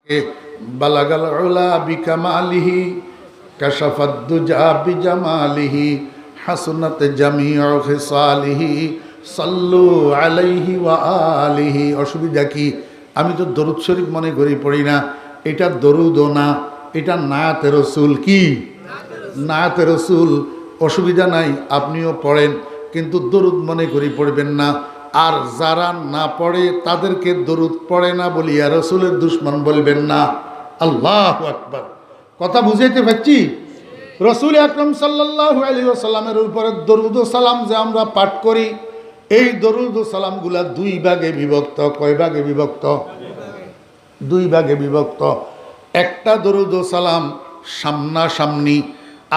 বালাগাল উলা বিকামালিহি কাশাফাদ দুজা বিজামালিহি হাসনাত জামিউ খিসালিহি সাল্লু আলাইহি ওয়া আলিহি। অসুবিধা কি? আমি তো দরুদ শরীফ মনে করি পড়ি না, এটা দরুদও না, এটা নাতে রসুল। কি নাতে রসুল? অসুবিধা নাই, আপনিও পড়েন, কিন্তু দরুদ মনে করি পড়বেন না। আর যারা না পড়ে তাদেরকে দরুদ পড়ে না বলিয়া রসুলের দুশ্মন বলবেন না। আল্লাহু আকবার। কথা বুঝাইতে পারছি? রসুল আকরাম সাল্লাল্লাহু আলাইহি ওয়াসাল্লামের উপরে দরুদ ও সালাম যে আমরা পাঠ করি, এই দরুদ ও সালামগুলা দুই ভাগে বিভক্ত। কয় ভাগে বিভক্ত? দুই ভাগে বিভক্ত। একটা দরুদ ও সালাম সামনাসামনি,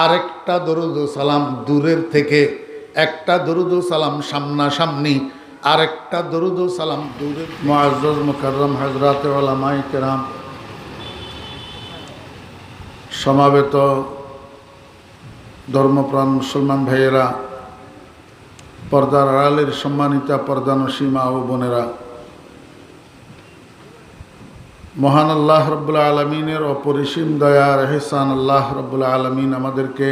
আরেকটা দরুদ ও সালাম দূরের থেকে। একটা দরুদ ও সালাম সামনাসামনি, আরেকটা দরুদ ও সালাম দূরের। মুআজ্জাজ মুকাররম হযরত উলামায়ে কেরাম, সমাবেত ধর্মপ্রাণ মুসলমান ভাইয়েরা, পর্দার আড়ালের সম্মানিতা পর্দানশী মা ও বোনেরা, মহান আল্লাহ রব্বুল আলমিনের অপরিসীম দয়ার এহসান আল্লাহ রব্বুল আলমিন আমাদেরকে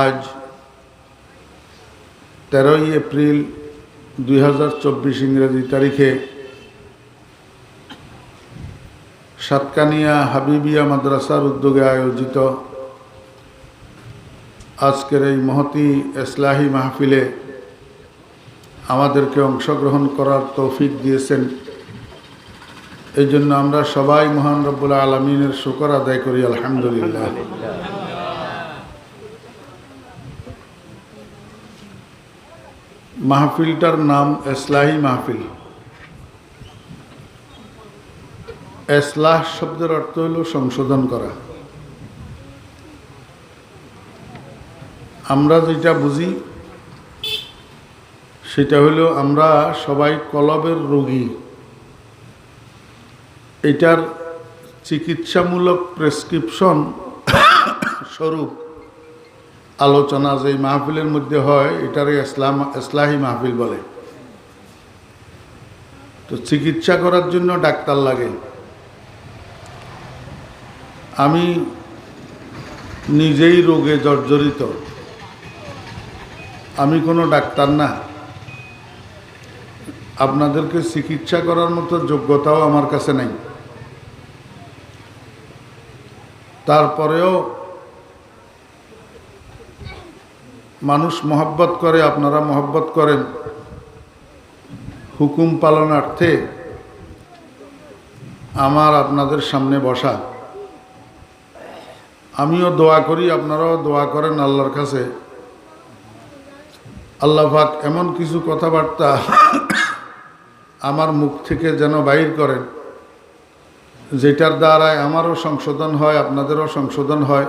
আজ 13ই এপ্রিল 2024 ইংরেজি তারিখে সাতকানিয়া হাবিবিয়া মাদ্রাসার উদ্যোগে আয়োজিত আজকের এই মহতি ইসলাহি মাহফিলে আমাদেরকে অংশগ্রহণ করার তৌফিক দিয়েছেন। এই জন্য আমরা সবাই মহান রব্বুল আলমিনের শুকর আদায় করি, আলহামদুলিল্লাহ। মাহফিলটার নাম ইসলাহি মাহফিল। ইসলাহ শব্দের অর্থ হল সংশোধন করা। আমরা যেটা বুঝি সেটা হলো আমরা সবাই কলবের রোগী। এটার চিকিৎসামূলক প্রেসক্রিপশন স্বরূপ আলোচনা যে মাহফিলের মধ্যে হয়, এটারে ইসলাহি মাহফিল বলে। তো চিকিৎসা করার জন্য ডাক্তার লাগে। আমি নিজেই রোগে জর্জরিত, আমি কোনো ডাক্তার না। আপনাদেরকে চিকিৎসা করার মতো যোগ্যতাও আমার কাছে নাই। তারপরেও মানুষ মহব্বত করে, আপনারা মহব্বত করেন, হুকুম পালনার্থে আমার আপনাদের সামনে বসা। আমিও দোয়া করি, আপনারাও দোয়া করেন আল্লাহর কাছে। আল্লাহ পাক এমন কিছু কথাবার্তা আমার মুখ থেকে যেন বাইর করেন, যেটার দ্বারায় আমারও সংশোধন হয়, আপনাদেরও সংশোধন হয়,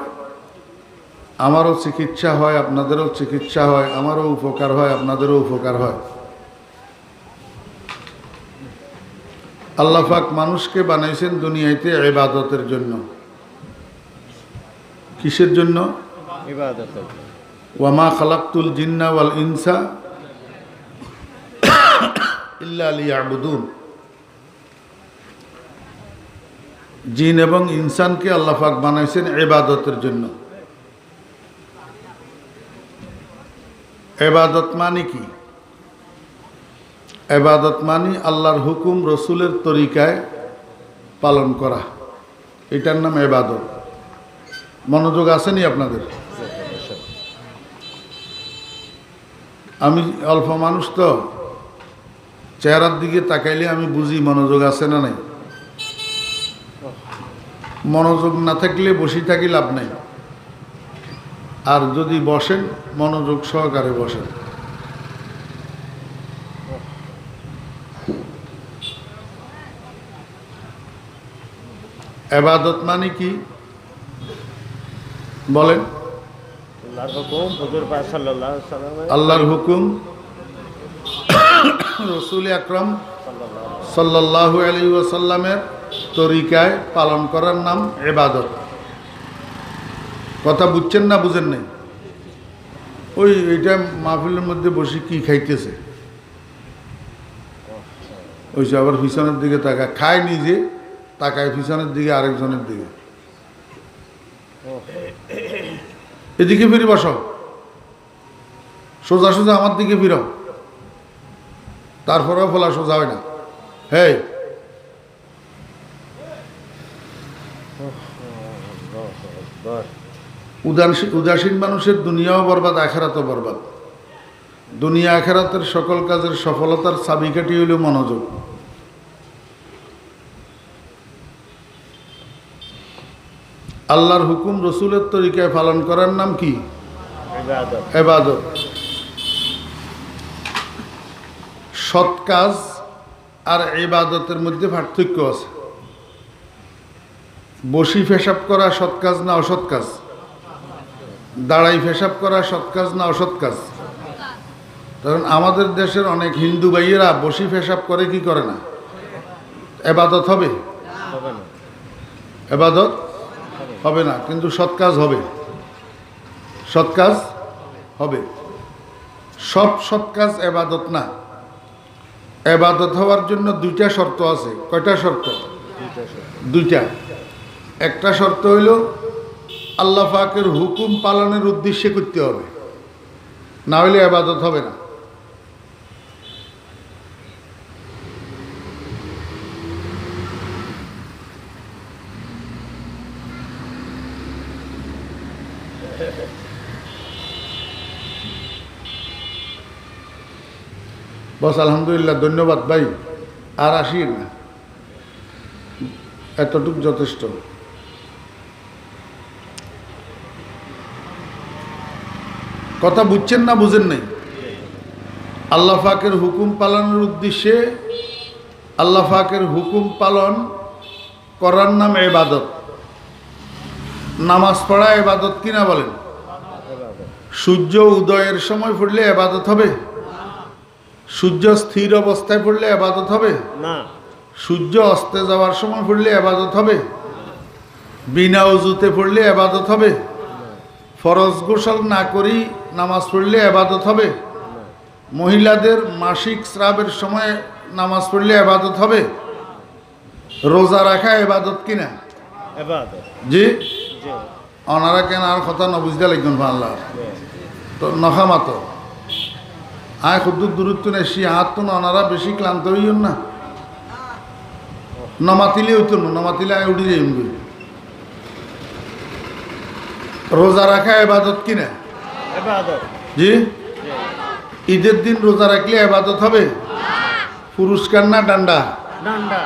আমারও চিকিৎসা হয়, আপনাদেরও চিকিৎসা হয়, আমারও উপকার হয়, আপনাদেরও উপকার হয়। আল্লাহ পাক মানুষকে বানাইছেন দুনিয়াতে ইবাদতের জন্য। কিসের জন্য? ইবাদতের। ওয়ামা খালাকতুল জিন্না ওয়াল ইনসা ইল্লা লিয়াবুদুন। জিন এবং ইনসানকে আল্লাহ পাক বানাইছেন ইবাদতের জন্য। ইবাদত মানে কি? ইবাদত মানে আল্লাহর হুকুম রসুলের তরিকায় পালন করা, এটার নাম ইবাদত। মনোযোগ আসেনি আপনাদের? আমি অল্প মানুষ তো, চেহারার দিকে তাকাইলে আমি বুঝি মনোযোগ আছে না নাই। মনোযোগ না থাকলে বসে থাকি লাভ নাই। আর যদি বসেন মনোযোগ সহকারে বসেন। ইবাদত মানে কি বলেন? আল্লাহর হুকুম রসুল আকরাম সাল্লাল্লাহু আলাইহি ওয়াসাল্লামের তরিকায় পালন করার নাম ইবাদত। কথা বুঝছেন না বুঝেন নাই? ওই এইটা মাহফিলের মধ্যে বসে কি খাইতেছে? ওই সে আবার পিছনের দিকে তাকায়, খায় নিজে, তাকায় পিছনের দিকে আরেকজনের দিকে। এদিকে ফিরে বসো, সোজা সোজা আমার দিকে ফিরো, তারপরেও ফলা সোজা হয় না। হেই, উদাসীন মানুষের দুনিয়াও বরবাদ, আখেরাতও বরবাদ। দুনিয়া আখেরাতের সকল কাজের সফলতার চাবিকাঠি হইল মনোযোগ। আল্লাহর হুকুম রসুলের তরিকায় পালন করার নাম কি? ইবাদত। সৎ কাজ আর ইবাদতের মধ্যে পার্থক্য আছে। বসি পেশাব করা সৎ কাজ না অসৎ কাজ? দাঁড়াই পেশাব করা সৎ কাজ না অসৎ কাজ? কারণ আমাদের দেশের অনেক হিন্দু ভাইয়েরা বসি পেশাব করে কি করে না? ইবাদত হবে? ইবাদত হবে না, কিন্তু সৎ কাজ হবে। সৎ কাজ হবে। সব সৎ কাজ ইবাদত না। ইবাদত হওয়ার জন্য দুইটা শর্ত আছে। কয়টা শর্ত? দুইটা। একটা শর্ত হইল আল্লাহ পাকের হুকুম পালনের উদ্দেশ্যে করতে হবে, না হইলে ইবাদত হবে না। বস আলহামদুলিল্লাহ, ধন্যবাদ ভাই, আর আসির না, এতটুক যথেষ্ট। কথা বুঝছেন না বুঝেন নাই? আল্লাহ পাকের হুকুম পালনের উদ্দেশ্যে আল্লাহ পাকের হুকুম পালন করার নাম ইবাদত। নামাজ পড়া ইবাদত কিনা বলেন? সূর্য উদয়ের সময় পড়লে ইবাদত হবে? সূর্য স্থির অবস্থায় পড়লে ইবাদত হবে না। সূর্য অস্তে যাওয়ার সময় পড়লে ইবাদত হবে? বিনা ওযুতে পড়লে ইবাদত হবে? ফরজ গোসল না করি নামাজ পড়লে ইবাদত হবে? মহিলাদের মাসিক স্রাবের সময় নামাজ পড়লে ইবাদত হবে? রোজা রাখা ইবাদত কিনা? ইবাদত। জি, ওনারা কেন আর কথা না বুঝতে লাগবেন আল্লাহ তো নখামাত আয় খুদ্দুর দূরত্ব নেশি হাত তো ওনারা বেশি ক্লান্ত হইন না। নমাতিলে হইতো না, নমাতিলে আয় উঠে যাই। রোজা রাখা ইবাদত কিনা? ইবাদত। জি, ঈদের দিন রোজা রাখলে ইবাদত হবে? পুরস্কার না ডান্ডা? ডান্ডা।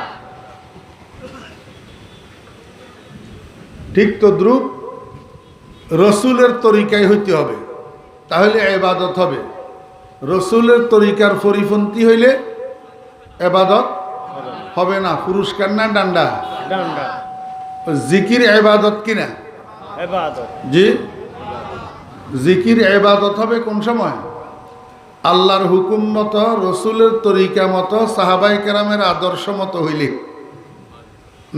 ঠিক তো দ্রুপ রসুলের তরিকায় হইতে হবে, তাহলে ইবাদত হবে। রসুলের তরিকার পরিপন্থী হইলে ইবাদত হবে না। পুরস্কার না ডান্ডা? ডান্ডা। জিকির ইবাদত কিনা? ইবাদত। জি, জিকির ইবাদত হবে কোন সময়? আল্লাহর হুকুম মতো, রসুলের তরিকা মতো, সাহাবায়ে কেরামের আদর্শ মতো হইলে।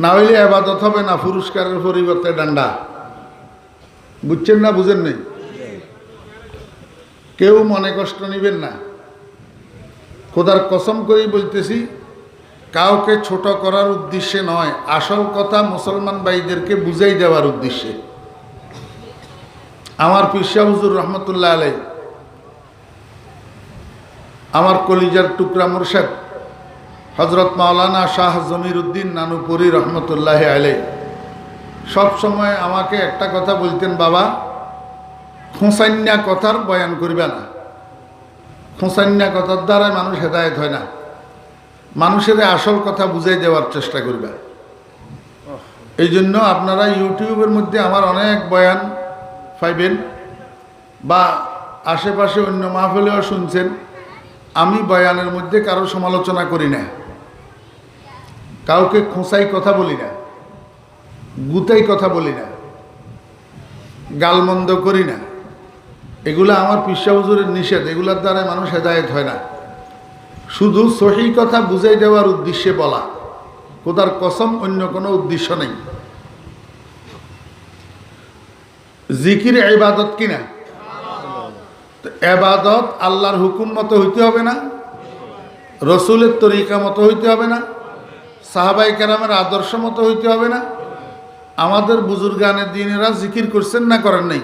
না হইলে ইবাদত হবে না, পুরস্কারের পরিবর্তে ডান্ডা। বুঝছেন না বুঝেন নাই? কেউ মনে কষ্ট নিবেন না, খোদার কসম করেই বলতেছি, কাউকে ছোট করার উদ্দেশ্যে নয়, আসল কথা মুসলমান ভাইদেরকে বুঝাই দেওয়ার উদ্দেশ্যে। আমার পীর শাহ হুজুর রহমতুল্লাহ আলাই, আমার কলিজার টুকরা মুর্শেদ হজরত মাওলানা শাহ জমির উদ্দিন নানুপুরি রহমতুল্লাহ আলাই সব সময় আমাকে একটা কথা বলতেন, বাবা খোঁসান্যা কথার বয়ান করবে না। খোঁসান্যা কথার দ্বারা মানুষ হেদায়েত হয় না, মানুষের আসল কথা বুঝাই দেওয়ার চেষ্টা করবে। এই জন্য আপনারা ইউটিউবের মধ্যে আমার অনেক বয়ান পাইবেন, বা আশেপাশে অন্য মাহফিলেও শুনছেন। আমি বয়ানের মধ্যে কারো সমালোচনা করি না, কাউকে খোঁসাই কথা বলি না, গুতাই কথা বলি না, গালমন্দ করি না। এগুলা আমার পীর শাহ হুজুরের নিষেধ, এগুলার দ্বারা মানুষ হেদায়েত হয় না। শুধু সহি কথা বুঝাই দেওয়ার উদ্দেশ্যে বলা, খোদার কসম অন্য কোনো উদ্দেশ্য নেই। জিকির ইবাদত কিনা? ইবাদত আল্লাহর হুকুম মতো হইতে হবে না? রসুলের তরিকা মতো হইতে হবে না, সাহাবাই কেরামের আদর্শ মতো হইতে হবে না। আমাদের বুজুর্গানের দিনেরা জিকির করছেন না করেন নাই?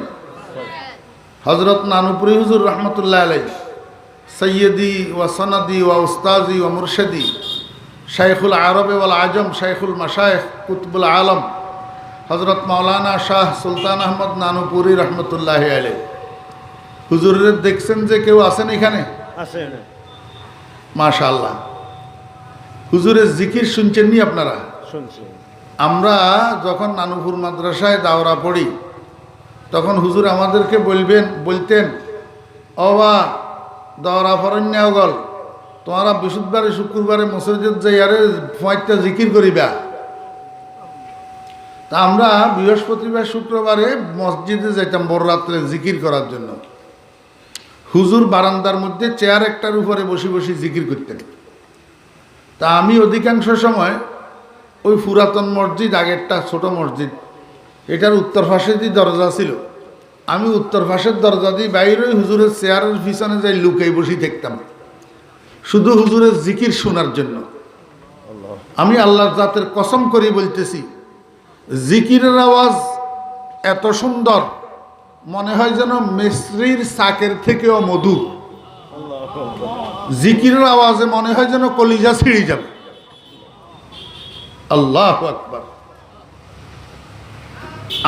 হজরত নানুপুরি হুজুর রহমতুল্লাহ আলাইহি, সৈয়দি ওয়া সনদি ওয়া উস্তাজি ওয়া মুরশেদি, শাইখুল আরবে ওয়াল আজম, শাইখুল মাশায়েখ কুতুবুল আলম হজরত মাওলানা শাহ সুলতান আহমদ নানুপুরি রহমতুল্লাহ আলাইহি, হুজুরের দেখছেন যে কেউ আছেন এখানে? মাশাআল্লাহ। হুজুরের জিকির শুনছেন নি আপনারা? আমরা যখন নানুপুর মাদ্রাসায় দাওরা পড়ি তখন হুজুর আমাদেরকে বলতেন, অবা দাওরা ফরণ্যাও গল, তোমরা বৃহস্পতিবারে শুক্রবারে মসজিদ যাইয়ারে ফাঁইটা জিকির করিবা। তা আমরা বৃহস্পতিবার শুক্রবারে মসজিদে যাইতাম বড় রাত্রে জিকির করার জন্য। হুজুর বারান্দার মধ্যে চেয়ার একটার উপরে বসে বসে জিকির করতেন। তা আমি অধিকাংশ সময় ওই পুরাতন মসজিদ, আগেরটা ছোট মসজিদ, এটার উত্তর পাশে যে দরজা ছিল, আমি উত্তর পাশের দরজা দিয়ে বাইরে হুজুরের চেয়ারের পিছনে যাই লুকাই বসে দেখতাম, শুধু হুজুরের জিকির শোনার জন্য। আমি আল্লাহর জাতের কসম করে বলতেছি, জিকিরের আওয়াজ এত সুন্দর, মনে হয় যেন মিশ্রির শাকের থেকেও মধু। জিকিরের আওয়াজে মনে হয় যেন কলিজা ছিঁড়ে যাবে। আল্লাহু আকবার।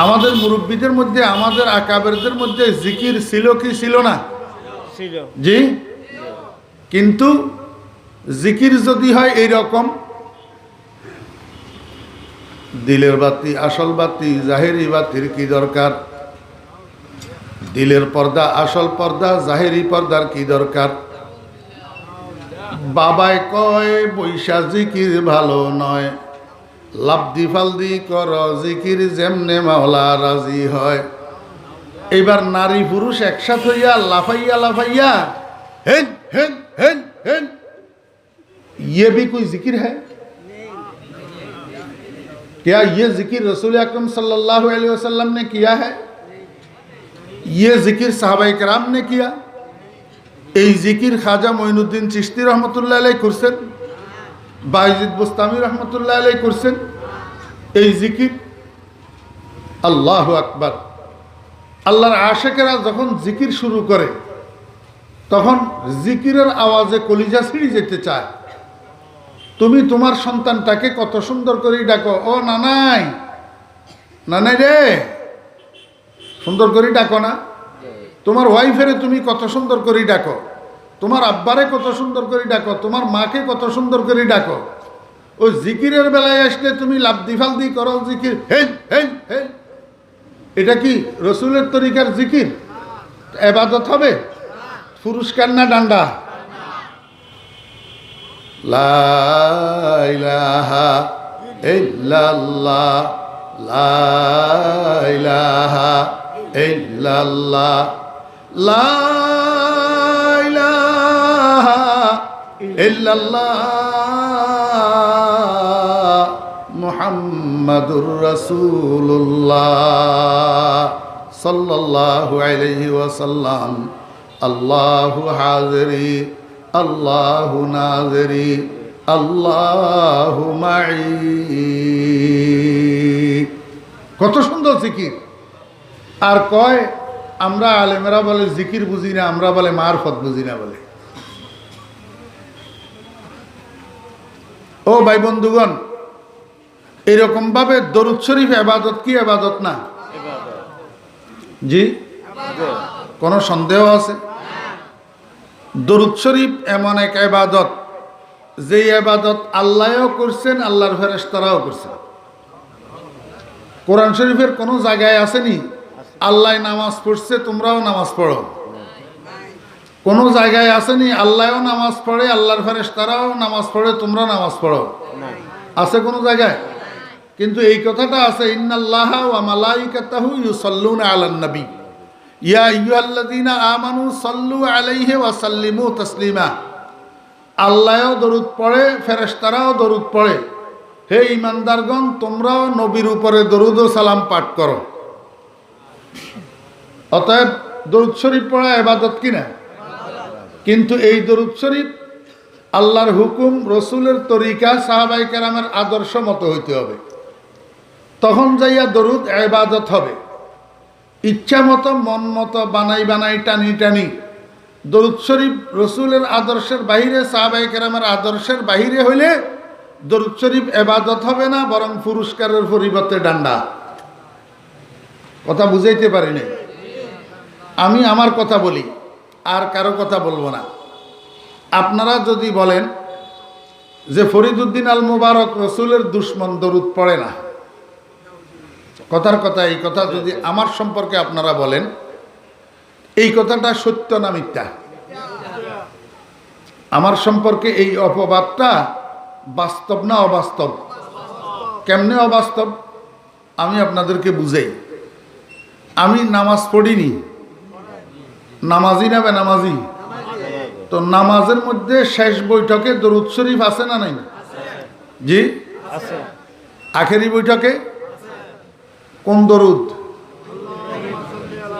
আমাদের মুরব্বীদের মধ্যে, আমাদের আকাবেরদের মধ্যে জিকির ছিল কি ছিল না? জি। কিন্তু জিকির যদি হয় এইরকম, দিলের বাতি আসল বাতি, জাহেরি বাতির কি দরকার? দিলের পর্দা আসল পর্দা, জাহেরি পর্দার কি দরকার? বাবায় কয় বৈশা জিকির ভালো নয়, লাফদি ফালদি কর জিকির যেমনে মাওলা রাজি হয়। এবার নারী পুরুষ একসাথ হইয়া লাফাইয়া লাফাইয়া হেন হেন হেন হেন, ये भी कोई जिक्र है क्या? ये जिक्र रसूल अकरम सल्लल्लाहु अलैहि वसल्लम ने किया है? ये जिक्र साहबाए किराम ने किया? এই জিকির খাজা মঈনুদ্দিন চিশতি রহমতুল্লাহ আলাইহি করছেন, বায়জিদ বুস্তামি রহমতুল্লাহ আলাইহি করছেন এই জিকির। আল্লাহু আকবার। আল্লাহর আশিকেরা যখন জিকির শুরু করে তখন জিকিরের আওয়াজে কলিজা ছিঁড়ে যেতে চায়। তুমি তোমার সন্তানটাকে কত সুন্দর করে ডাকো, ও নানাই, নানাই রে, সুন্দর করে ডাকো না? তোমার ওয়াইফেরে তুমি কত সুন্দর করে ডাকো, তোমার আব্বারে কত সুন্দর করে ডাকো, তোমার মাকে কত সুন্দর করে ডাকো। ওই জিকিরের বেলায় আসলে তুমি লাফদি ফালদি করো জিকির, হেন হেন হেন, এটা কি রসুলের তরিকার জিকির? ইবাদত হবে? পুরস্কার না ডান্ডা? লা ইলাহা ইল্লাল্লাহ, লা ইলাহা ইল্লাল্লাহ, লা ইলাহা ইল্লাল্লাহ, মুহাম্মাদুর রাসূলুল্লাহ সাল্লাল্লাহু আলাইহি ওয়াসাল্লাম। আল্লাহু হাজিরি, আল্লাহু নাজিরি, আল্লাহু মাই। কত সুন্দর জিকির। আর কয় আমরা আলেমেরা বলে জিকির বুঝি না, আমরা বলে মারফত বুঝি না বলে। ও ভাই বন্ধুগণ, এরকম ভাবে দরুদ শরীফ ইবাদত কি ইবাদত না? জি, কোন সন্দেহ আছে? দরুদ শরীফ এমন এক ইবাদত যে ইবাদত আল্লাহও করছেন, আল্লাহর ফেরেশতারাও করছেন। কোরআন শরীফের কোন জায়গায় আসেনি আল্লাহ নামাজ পড়ছে তোমরাও নামাজ পড়ো? কোন জায়গায় আসেনি আল্লাহও নামাজ পড়ে, আল্লাহর ফেরেশতারাও নামাজ পড়ে, তোমরা নামাজ পড়ো? আছে কোন জায়গায়? কিন্তু এই কথাটা আছে, ইন্নাল্লাহা ওয়া মালাইকাতাহু ইউসাল্লুনা আলান নবী ইয়া আইয়ুহাল্লাযীনা আমানু সাল্লু আলাইহি ওয়া সাল্লিমু তাসলিমা। আল্লাহও দরুদ পড়ে, ফেরেশতারাও দরুদ পড়ে। হে ঈমানদারগণ, তোমরাও নবীর উপরে দরুদ ও সালাম পাঠ করো। অতএব দরুদ শরীফ পড়া ইবাদত কিনা? কিন্তু এই দরুদ শরীফ আল্লাহর হুকুম, রসুলের তরিকা, সাহাবায়ে কেরামের আদর্শ মতো হইতে হবে। তখন যাইয়া দরুদ ইবাদত হবে। ইচ্ছা মতো, মন মতো, বানাই বানাই, টানি টানি দরুদ শরীফ রসুলের আদর্শের বাহিরে, সাহাবায়ে কেরামের আদর্শের বাহিরে হইলে দরুদ শরীফ ইবাদত হবে না, বরং পুরস্কারের পরিবর্তে ডান্ডা। কথা বুঝাইতে পারি নাই। আমি আমার কথা বলি, আর কারো কথা বলবো না। আপনারা যদি বলেন যে ফরিদউদ্দিন আল মুবারক রসুলের দুশ্মন, দরুদ পড়ে না, কথার কথা এই কথা যদি আমার সম্পর্কে আপনারা বলেন, এই কথাটা সত্য না মিথ্যা? আমার সম্পর্কে এই অপবাদটা বাস্তব না অবাস্তব? কেমনে অবাস্তব আমি আপনাদেরকে বুঝাই। আমি নামাজ পড়িনি, নামাজি না বেনামাজি? তো নামাজের মধ্যে শেষ বৈঠকে দরুদ শরীফ আছে না নাই? জি আছে। আখেরি বৈঠকে কোন দরুদ?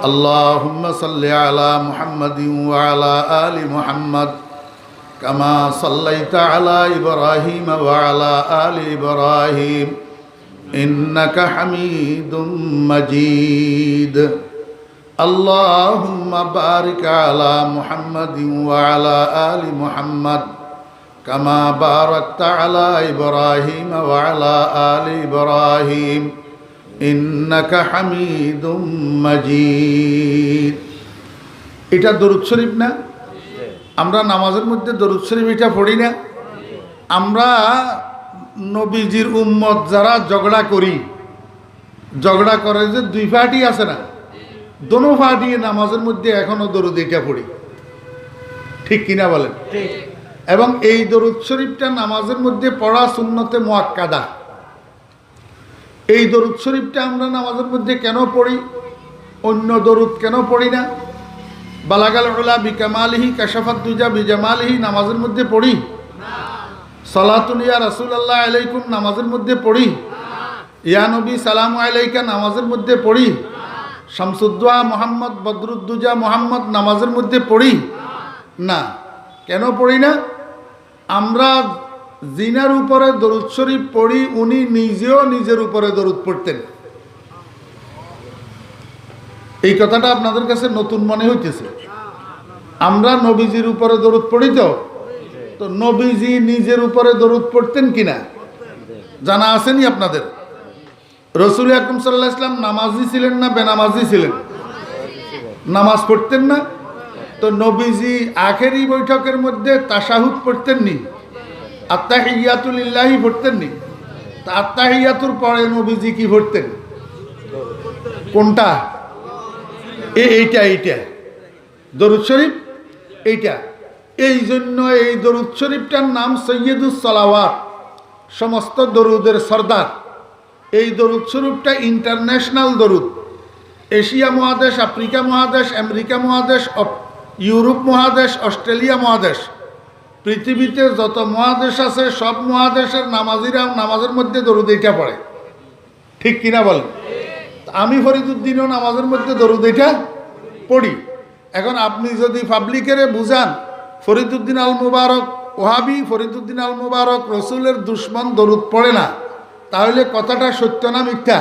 আল্লাহুম্মা সাল্লি আলা মুহাম্মাদিন ওয়া আলা আলি মুহাম্মাদ কামা সাল্লাইতা আলা ইব্রাহিম ওয়া আলা আলি ইব্রাহিম ইন্নাকা হামিদুম মাজিদ। আল্লাহুম্মা বারিক আলা মুহাম্মাদিন ওয়া আলা আলি মুহাম্মাদ কামা বারাকতা আলা ইব্রাহিম ওয়া আলা আলি ইব্রাহিম ইন্নাকা হামিদুম মাজিদ। এটা দরুদ শরীফ না? আমরা নামাজের মধ্যে দরুদ শরীফ এটা পড়ি না? আমরা নবীজির উম্মত যারা ঝগড়া করি, ঝগড়া করে যে দুই পার্টি আছে না, দোনো পার্টি নামাজের মধ্যে এখনো দরুদ এটা পড়ি, ঠিক কিনা বলেন? এবং এই দরুদ শরীফটা নামাজের মধ্যে পড়া সুন্নতে মুআক্কাদা। এই দরুদ শরীফটা আমরা নামাজের মধ্যে কেন পড়ি, অন্য দরুদ কেন পড়ি না? বালাগাল উলা বিকামালিহি কাশাফাত দুজা বিজামালিহি নামাজের মধ্যে পড়ি। সালাতুন ইয়া রাসূলুল্লাহ আলাইকুম নামাজের মধ্যে পড়ি। ইয়া নবী সালামু আলাইকা নামাজের মধ্যে পড়ি। শামসুদ্দোয়া মোহাম্মদ, বদরুদ্দুজা মোহাম্মদ নামাজের মধ্যে পড়ি না। কেন পড়ি না? আমরা জিনার উপরে দরুদ শরীফ পড়ি, উনি নিজেও নিজের উপরে দরুদ পড়তেন। এই কথাটা আপনাদের কাছে নতুন মনে হইতেছে। আমরা নবীজির উপরে দরুদ পড়ি, তো নবীজি নিজের উপরে দরুদ পড়তেন কিনা জানা আসেনি আপনাদের? রসুল আকরাম সাল্লাল্লাহু আলাইহি ওয়াসাল্লাম নামাজি ছিলেন না বেনামাজি ছিলেন? নামাজ পড়তেন না? তো নবীজি আখেরি বৈঠকের মধ্যে তাশাহুদ পড়তেন নি? আত্তাহিয়াতু লিল্লাহি পড়তেন নি? তা আত্তাহিয়াতুর পরে নবীজি কি পড়তেন? কোনটা? এইটা দরুদ শরীফ, এইটা। এই জন্য এই দরুদ শরীফটার নাম সৈয়দুস সালাওয়াত, সমস্ত দরুদের সর্দার। এই দরুদ শরীফটা ইন্টারন্যাশনাল দরুদ। এশিয়া মহাদেশ, আফ্রিকা মহাদেশ, আমেরিকা মহাদেশ, ইউরোপ মহাদেশ, অস্ট্রেলিয়া মহাদেশ, পৃথিবীতে যত মহাদেশ আছে সব মহাদেশের নামাজিরা নামাজের মধ্যে দরুদ এইটা পড়ে, ঠিক কিনা বলেন? আমি ফরিদউদ্দিনও নামাজের মধ্যে দরুদ এইটা পড়ি। এখন আপনি যদি পাবলিকেরে বুঝান ফরিদউদ্দিন আল মুবারক ওহাবি, ফরিদউদ্দিন আল মুবারক রসুলের দুশ্মন, দরুদ পড়ে না, তাহলে কথাটা সত্য না মিথ্যা?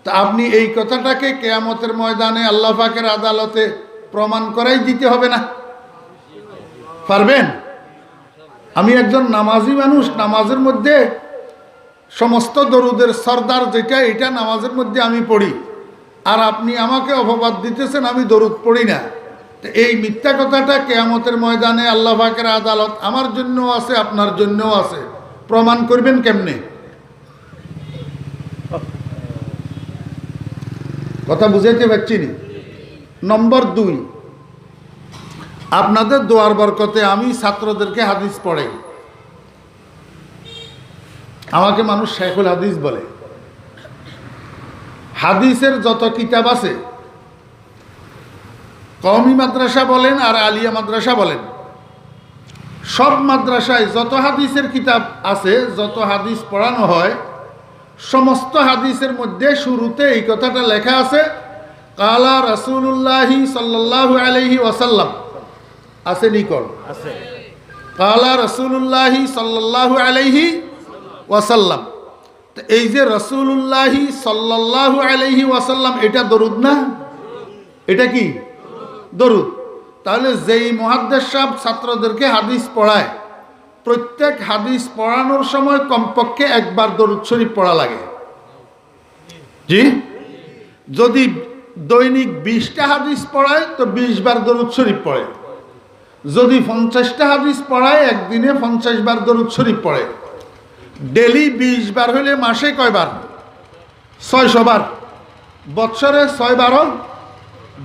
তা আপনি এই কথাটাকে কিয়ামতের ময়দানে আল্লাহ পাকের আদালতে প্রমাণ করাই দিতে হবে না? পারবেন? আমি একজন নামাজি মানুষ, নামাজের মধ্যে সমস্ত দরুদের সর্দার যেটা, এটা নামাজের মধ্যে আমি পড়ি, আর আপনি আমাকে অপবাদ দিতেছেন আমি দরুদ পড়ি না। তো এই মিথ্যা কথাটা কিয়ামতের ময়দানে আল্লাহ পাকের আদালত আমার জন্যও আছে, আপনার জন্যও আছে, প্রমাণ করবেন কেমনে? কথা বুঝাইতে পারছি না? নম্বর 2, আপনাদের দোয়ার বরকতে আমি ছাত্রদেরকে হাদিস পড়াই। আমাকে মানুষ শেখুল হাদিস বলে। হাদিসের যত কিতাব আছে, কওমি মাদ্রাসা বলেন আর আলিয়া মাদ্রাসা বলেন, সব মাদ্রাসায় যত হাদিসের কিতাব আছে, যত হাদিস পড়ানো হয়, সমস্ত হাদিসের মধ্যে শুরুতে এই কথাটা লেখা আছে, কালা রাসূলুল্লাহি সাল্লাল্লাহু আলাইহি ওয়াসাল্লাম। আছে নিকল? আছে। কালা রাসূলুল্লাহি সাল্লাল্লাহু আলাইহি ওয়াসাল্লাম। তো এই যে রাসূলুল্লাহি সাল্লাল্লাহু আলাইহি ওয়াসাল্লাম, এটা দরুদ না? এটা কি দরুদ? তাহলে যেই মুহাদ্দিস সাহেব ছাত্রদেরকে হাদিস পড়ায়, প্রত্যেক হাদিস পড়ানোর সময় কমপক্ষে একবার দরুদ শরীফ পড়া লাগে। জি, যদি দৈনিক 20টা হাদিস পড়ায় তো 20 বার দরুদ শরীফ পড়ে। যদি 50টা হাদিস পড়ায় একদিনে 50 বার দরুদ শরীফ পড়ে। ডেলি 20 বার হলে মাসে কয়বার? 600 বার। বৎসরে 6 বার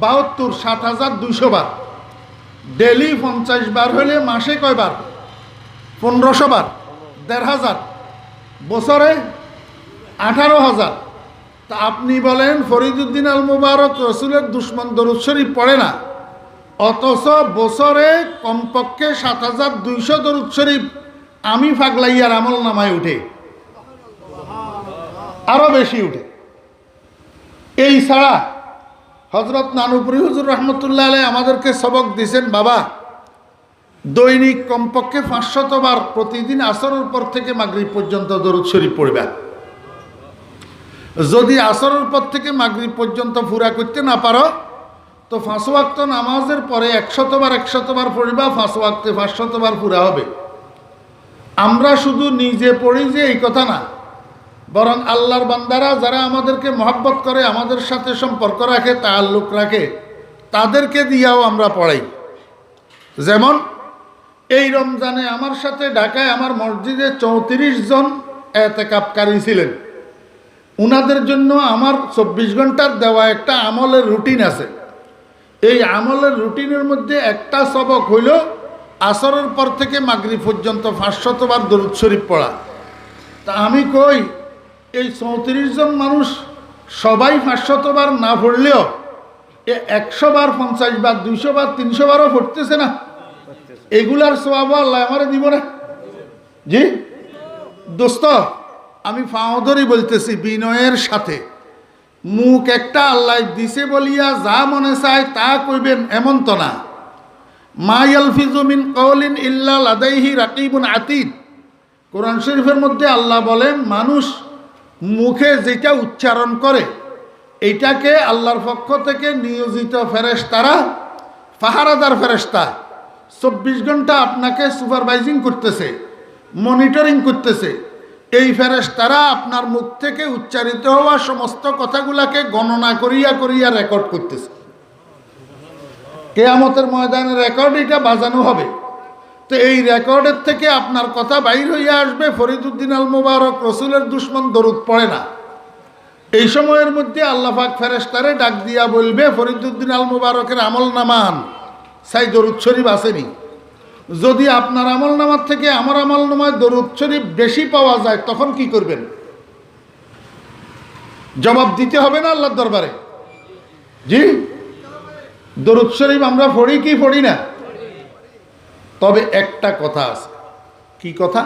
72, 7200 বার। ডেলি 50 বার হলে মাসে কয়বার? 1500 বার, 1500। বছরে 18,000। তা আপনি বলেন ফরিদুদ্দিন আল মুবারক রসুলের দুশ্মন দরুদ শরীফ পড়ে না, অথচ বছরে কমপক্ষে 7200 দরুদ শরীফ আমি ফাগলাইয়ার আমল নামায় উঠে, আরো বেশি উঠে। এই ছাড়া হযরত নানুপুরি হুজুর রহমতুল্লাহ আলাইহি আমাদেরকে সবক দিয়েছেন, বাবা দৈনিক কমপক্ষে 500 বার প্রতিদিন আসরের পর থেকে মাগরিব পর্যন্ত দরুদ শরীফ পড়বে। যদি আসরের পর থেকে মাগরিব পর্যন্ত পুরা করতে না পারো তো 5 ওয়াক্ত নামাজের পরে 100 বার 100 বার পড়িবা, 5 ওয়াক্তে 500 বার পুরা হবে। আমরা শুধু নিজে পড়ি যে এই কথা না, বরং আল্লাহর বান্দারা যারা আমাদেরকে মহব্বত করে, আমাদের সাথে সম্পর্ক রাখে, তাআল্লুক রাখে, তাদেরকে দিয়াও আমরা পড়াই। যেমন এই রমজানে আমার সাথে ঢাকায় আমার মসজিদে 34 জন এতেকাফকারী ছিলেন। উনাদের জন্য আমার 24 ঘন্টার দেওয়া একটা আমলের রুটিন আছে। এই আমলের রুটিনের মধ্যে একটা সবক হইল আসরের পর থেকে মাগরিব পর্যন্ত 500 বার দরুদ শরীফ পড়া। তা আমি কই এই 34 জন মানুষ সবাই 500 বার না পড়লেও 100 বার, 50 বার, 200 বার, 300 বারও পড়তেছে না, এগুলার সওয়াব আল্লাহ আমারে দিব না? জি দোস্ত, আমি ফাও ধরে বলতেছি বিনয়ের সাথে, মুখ একটা আল্লাহ দিছে বলিয়া যা মনে চায় তা কইবেন এমন তো না। মা ইয়ালফিজু মিন কাওলিন ইল্লা লাদাইহি রাকিবুন আতীদ। কোরআন শরীফের মধ্যে আল্লাহ বলেন মানুষ মুখে যেটা উচ্চারণ করে এইটাকে আল্লাহর পক্ষ থেকে নিয়োজিত ফেরেশতারা, পাহারাদার ফেরেশতা 24 ঘন্টা আপনাকে সুপারভাইজিং করতেছে, মনিটরিং করতেছে। এই ফেরেশতারা আপনার মুখ থেকে উচ্চারিত হওয়া সমস্ত কথাগুলাকে গণনা করিয়া করিয়া রেকর্ড করতেছে। কিয়ামতের ময়দানে রেকর্ড এটা বাজানো হবে। তো এই রেকর্ডের থেকে আপনার কথা বাইর হইয়া আসবে ফরিদুদ্দিন আল মুবারক রসুলের দুশ্মন দরুদ পড়ে না। এই সময়ের মধ্যে আল্লাহ পাক ফেরেশতারে ডাক দিয়া বলবে ফরিদুদ্দিন আল মুবারকের আমল নামান সাই দরুদ শরীফ আসেনি। যদি আপনার আমল নামার থেকে আমার আমল নামায় দরুদ শরীফ বেশি পাওয়া যায় তখন কি করবেন? জবাব দিতে হবে না আল্লাহর দরবারে? জি, দরুদ শরীফ আমরা পড়ি কি পড়ি না? তবে একটা কথা আছে। কি কথা?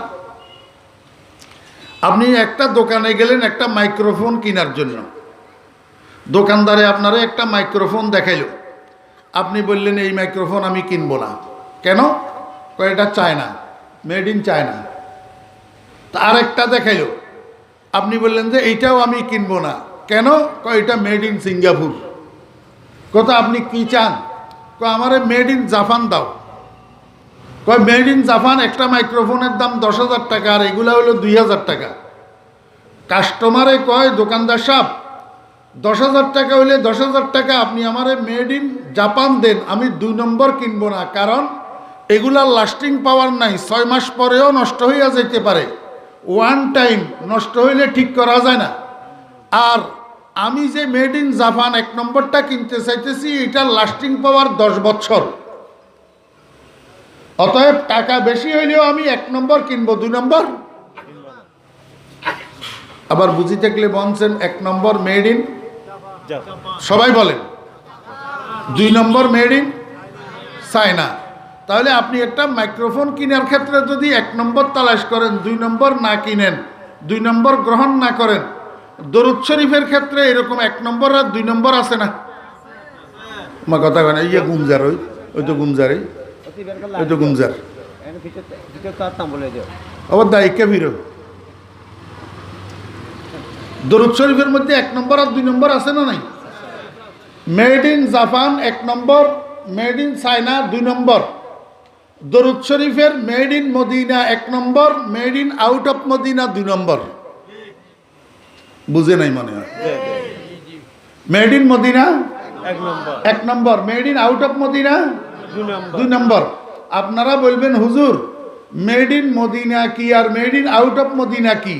আপনি একটা দোকানে গেলেন একটা মাইক্রোফোন কেনার জন্য, দোকানদারে আপনারে একটা মাইক্রোফোন দেখাইল, আপনি বললেন এই মাইক্রোফোন আমি কিনবো না। কেন? এটা চায়না, মেড ইন চায়না। তা আরেকটা দেখাইল, আপনি বললেন যে এইটাও আমি কিনবো না। কেন? এটা মেড ইন সিঙ্গাপুর। কথা আপনি কি চান? আমারে মেড ইন জাপান দাও। মেড ইন জাপান একটা মাইক্রোফোনের দাম 10,000 টাকা, আর এগুলা হলো 2,000 টাকা। কাস্টমারে কয় দোকানদার সাহেব 10,000 টাকা হইলে 10,000 টাকা, আপনি আমারে মেড ইন জাপান দেন, আমি 2 নম্বর কিনবো না। কারণ এগুলার লাস্টিং পাওয়ার নাই, 6 মাস পরেও নষ্ট হইয়া যেতে পারে, ওয়ান টাইম নষ্ট হইলে ঠিক করা যায় না। আর আমি যে মেড ইন জাপান 1 নম্বরটা কিনতে চাইতেছি, এটার লাস্টিং পাওয়ার 10 বছর। অতএব টাকা বেশি হইলেও আমি 1 নম্বর কিনবো, 2 নম্বর। আবার বুঝি থাকলে বলছেন 1 নম্বর মেড ইন, সবাই বলেন 2 নম্বর মেড ইন চায়না। তাহলে আপনি একটা মাইক্রোফোন কেনার ক্ষেত্রে যদি 1 নম্বর তালাশ করেন, 2 নম্বর না কিনেন, 2 নম্বর গ্রহণ না করেন, দরুদ শরীফের ক্ষেত্রে এরকম 1 নম্বর আর 2 নম্বর আছে না? আমার কথা কেন? ইয়ে গুঞ্জার, ওই তো গুঞ্জার, ওই তো গুঞ্জার। আবার দায়িকা বিরো দরুদ শরীফের মধ্যে 1 নম্বর আর 2 নম্বর আছে না নাই? Made in Japan 1 number, made in China 2 number. দরুদ শরীফের made in Medina 1 number, made in out of Medina 2 number. বুঝে নাই মনে হয়? Made in Medina 1 number, made in out of Medina 2 number. আপনারা বলবেন হুজুর মেড ইন মদিনা কি আর made in out of Medina কি?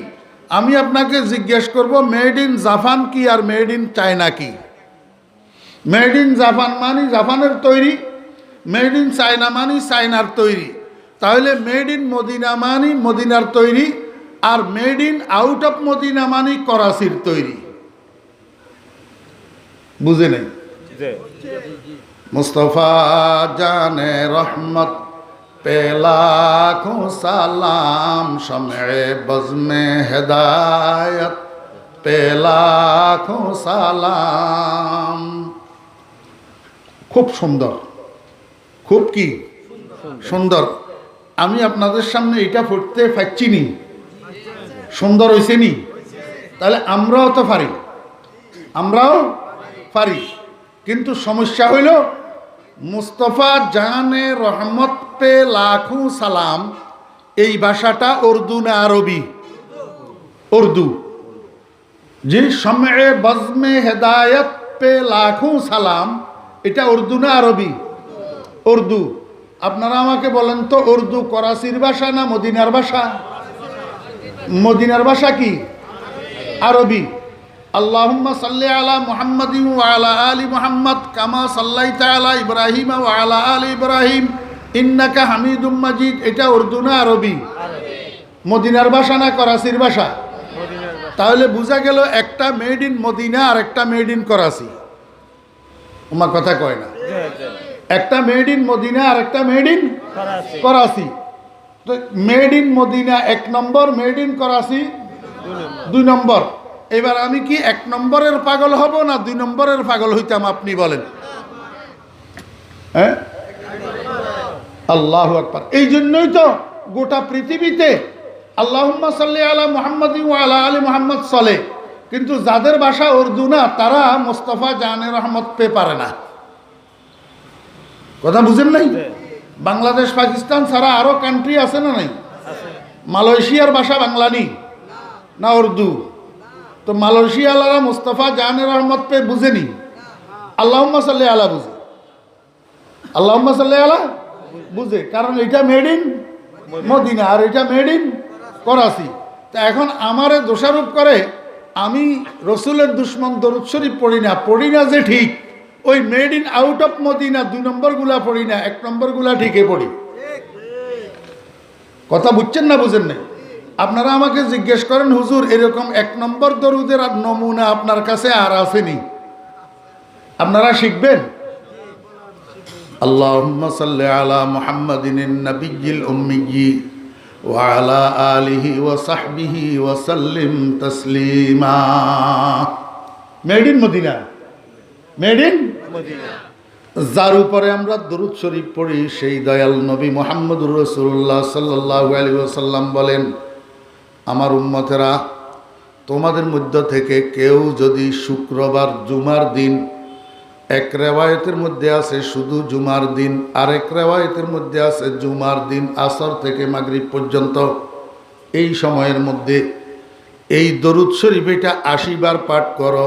আমি আপনাকে জিজ্ঞেস করব মেড ইন জাপান কি আর মেড ইন চায়না কি? মেড ইন জাপান মানে জাপানের তৈরি, মেড ইন চায়না মানে চায়নার তৈরি। তাহলে মেড ইন মদিনা মানে মদিনার তৈরি, আর made in out of Medina মানে করাচির তৈরি। বুঝে নেই? মুস্তফা জানে রহমত पे लाखों सलाम, शम्ए बज़्मे हिदायत पे लाखों सलाम। খুব সুন্দর, খুব কি সুন্দর। আমি আপনাদের সামনে এটা পড়তে পারছি নি, সুন্দর হয়েছে নি? তাহলে আমরাও তো পারি, আমরাও পারি। কিন্তু সমস্যা হইল মুস্তফা জানে রহমত পে লাখো সালাম, এই ভাষাটা উর্দু না আরবি? উর্দু। যে শম্য়ে বজমে হেদায়ত পে লাখো সালাম, এটা উর্দু না আরবি? উর্দু। আপনারা আমাকে বলেন তো উর্দু করাচির ভাষা না মদিনার ভাষা? মদিনার ভাষা কি? আরবি। আল্লাহুম্মা সাল্লি আলা মুহাম্মাদিন ওয়া আলা আলি মুহাম্মাদ কামা সাল্লাইতা আলা ইব্রাহিম ওয়া আলা আলি ইব্রাহিম ইন্নাকা হামিদুম মাজিদ, এটা উর্দু না আরবি? মদিনার ভাষা না করাচির ভাষা? তাহলে বোঝা গেল একটা মেড ইন মদিনা আর একটা মেড ইন করাচি। আমার কথা কয় না? একটা মেড ইন মদিনা আর একটা মেড ইন করাচি। তো made in Medina 1 number, made in Karachi 2 number. এবার আমি কি 1 নম্বরের পাগল হব না 2 নম্বরের পাগল হইতাম? আপনি বলেন। হ্যাঁ, আল্লাহু আকবার। এই জন্যই তো গোটা পৃথিবীতে আল্লাহুম্মা সাল্লি আলা মুহাম্মাদিন ওয়া আলা আলি মুহাম্মাদ চলে, কিন্তু যাদের ভাষা উর্দু না তারা মুস্তাফা জানে রহমত পে পারে না। কথা বুঝেন নাই? বাংলাদেশ পাকিস্তান ছাড়া আরো কান্ট্রি আছে না নাই? মালয়েশিয়ার ভাষা বাংলা নি না উর্দু? তো মালয়েশিয়ালারা মুস্তাফা জানে রহমত পে বুঝেনি, আল্লাহুম্মা সাল্লি আলা বুঝে, আল্লাহুম্মা সাল্লি আলা বুঝে, কারণ এটা মেড ইন মদিনা আর এটা মেড ইন করাচি। তা এখন আমারে দোষারোপ করে আমি রসুলের দুশ্মন, দরুদ শরীফ পড়ি না যে ঠিক, ওই made in out of Medina 2 number গুলা পড়ি না, 1 নম্বর গুলা ঠিকই পড়ি। কথা বুঝছেন না বুঝেন নাই? আপনারা আমাকে জিজ্ঞেস করেন হুজুর এরকম 1 নম্বর দরুদের নমুনা আপনার কাছে আর আসেনি? আপনারা শিখবেন। আল্লাহুম্মা সাল্লি আলা মুহাম্মাদিন নাবিয়্যিল উম্মিয়্যি ওয়া আলা আলিহি ওয়া সাহবিহি ওয়া সাল্লিম তাসলিমা। Made in Medina, made in Medina. যার উপরে আমরা দরুদ শরীফ পড়ি সেই দয়াল নবী মুহাম্মদুর রাসূলুল্লাহ সাল্লাল্লাহু আলাইহি ওয়াসাল্লাম বলেন, আমার উম্মতেরা, তোমাদের মধ্য থেকে কেউ যদি শুক্রবার জুমার দিন, এক রেওয়ায়েতের মধ্যে আছে শুধু জুমার দিন, আরেক রেওয়ায়েতের মধ্যে আছে জুমার দিন আসর থেকে মাগরিব পর্যন্ত, এই সময়ের মধ্যে এই দরুদ শরীফ এটা 80 বার পাঠ করো,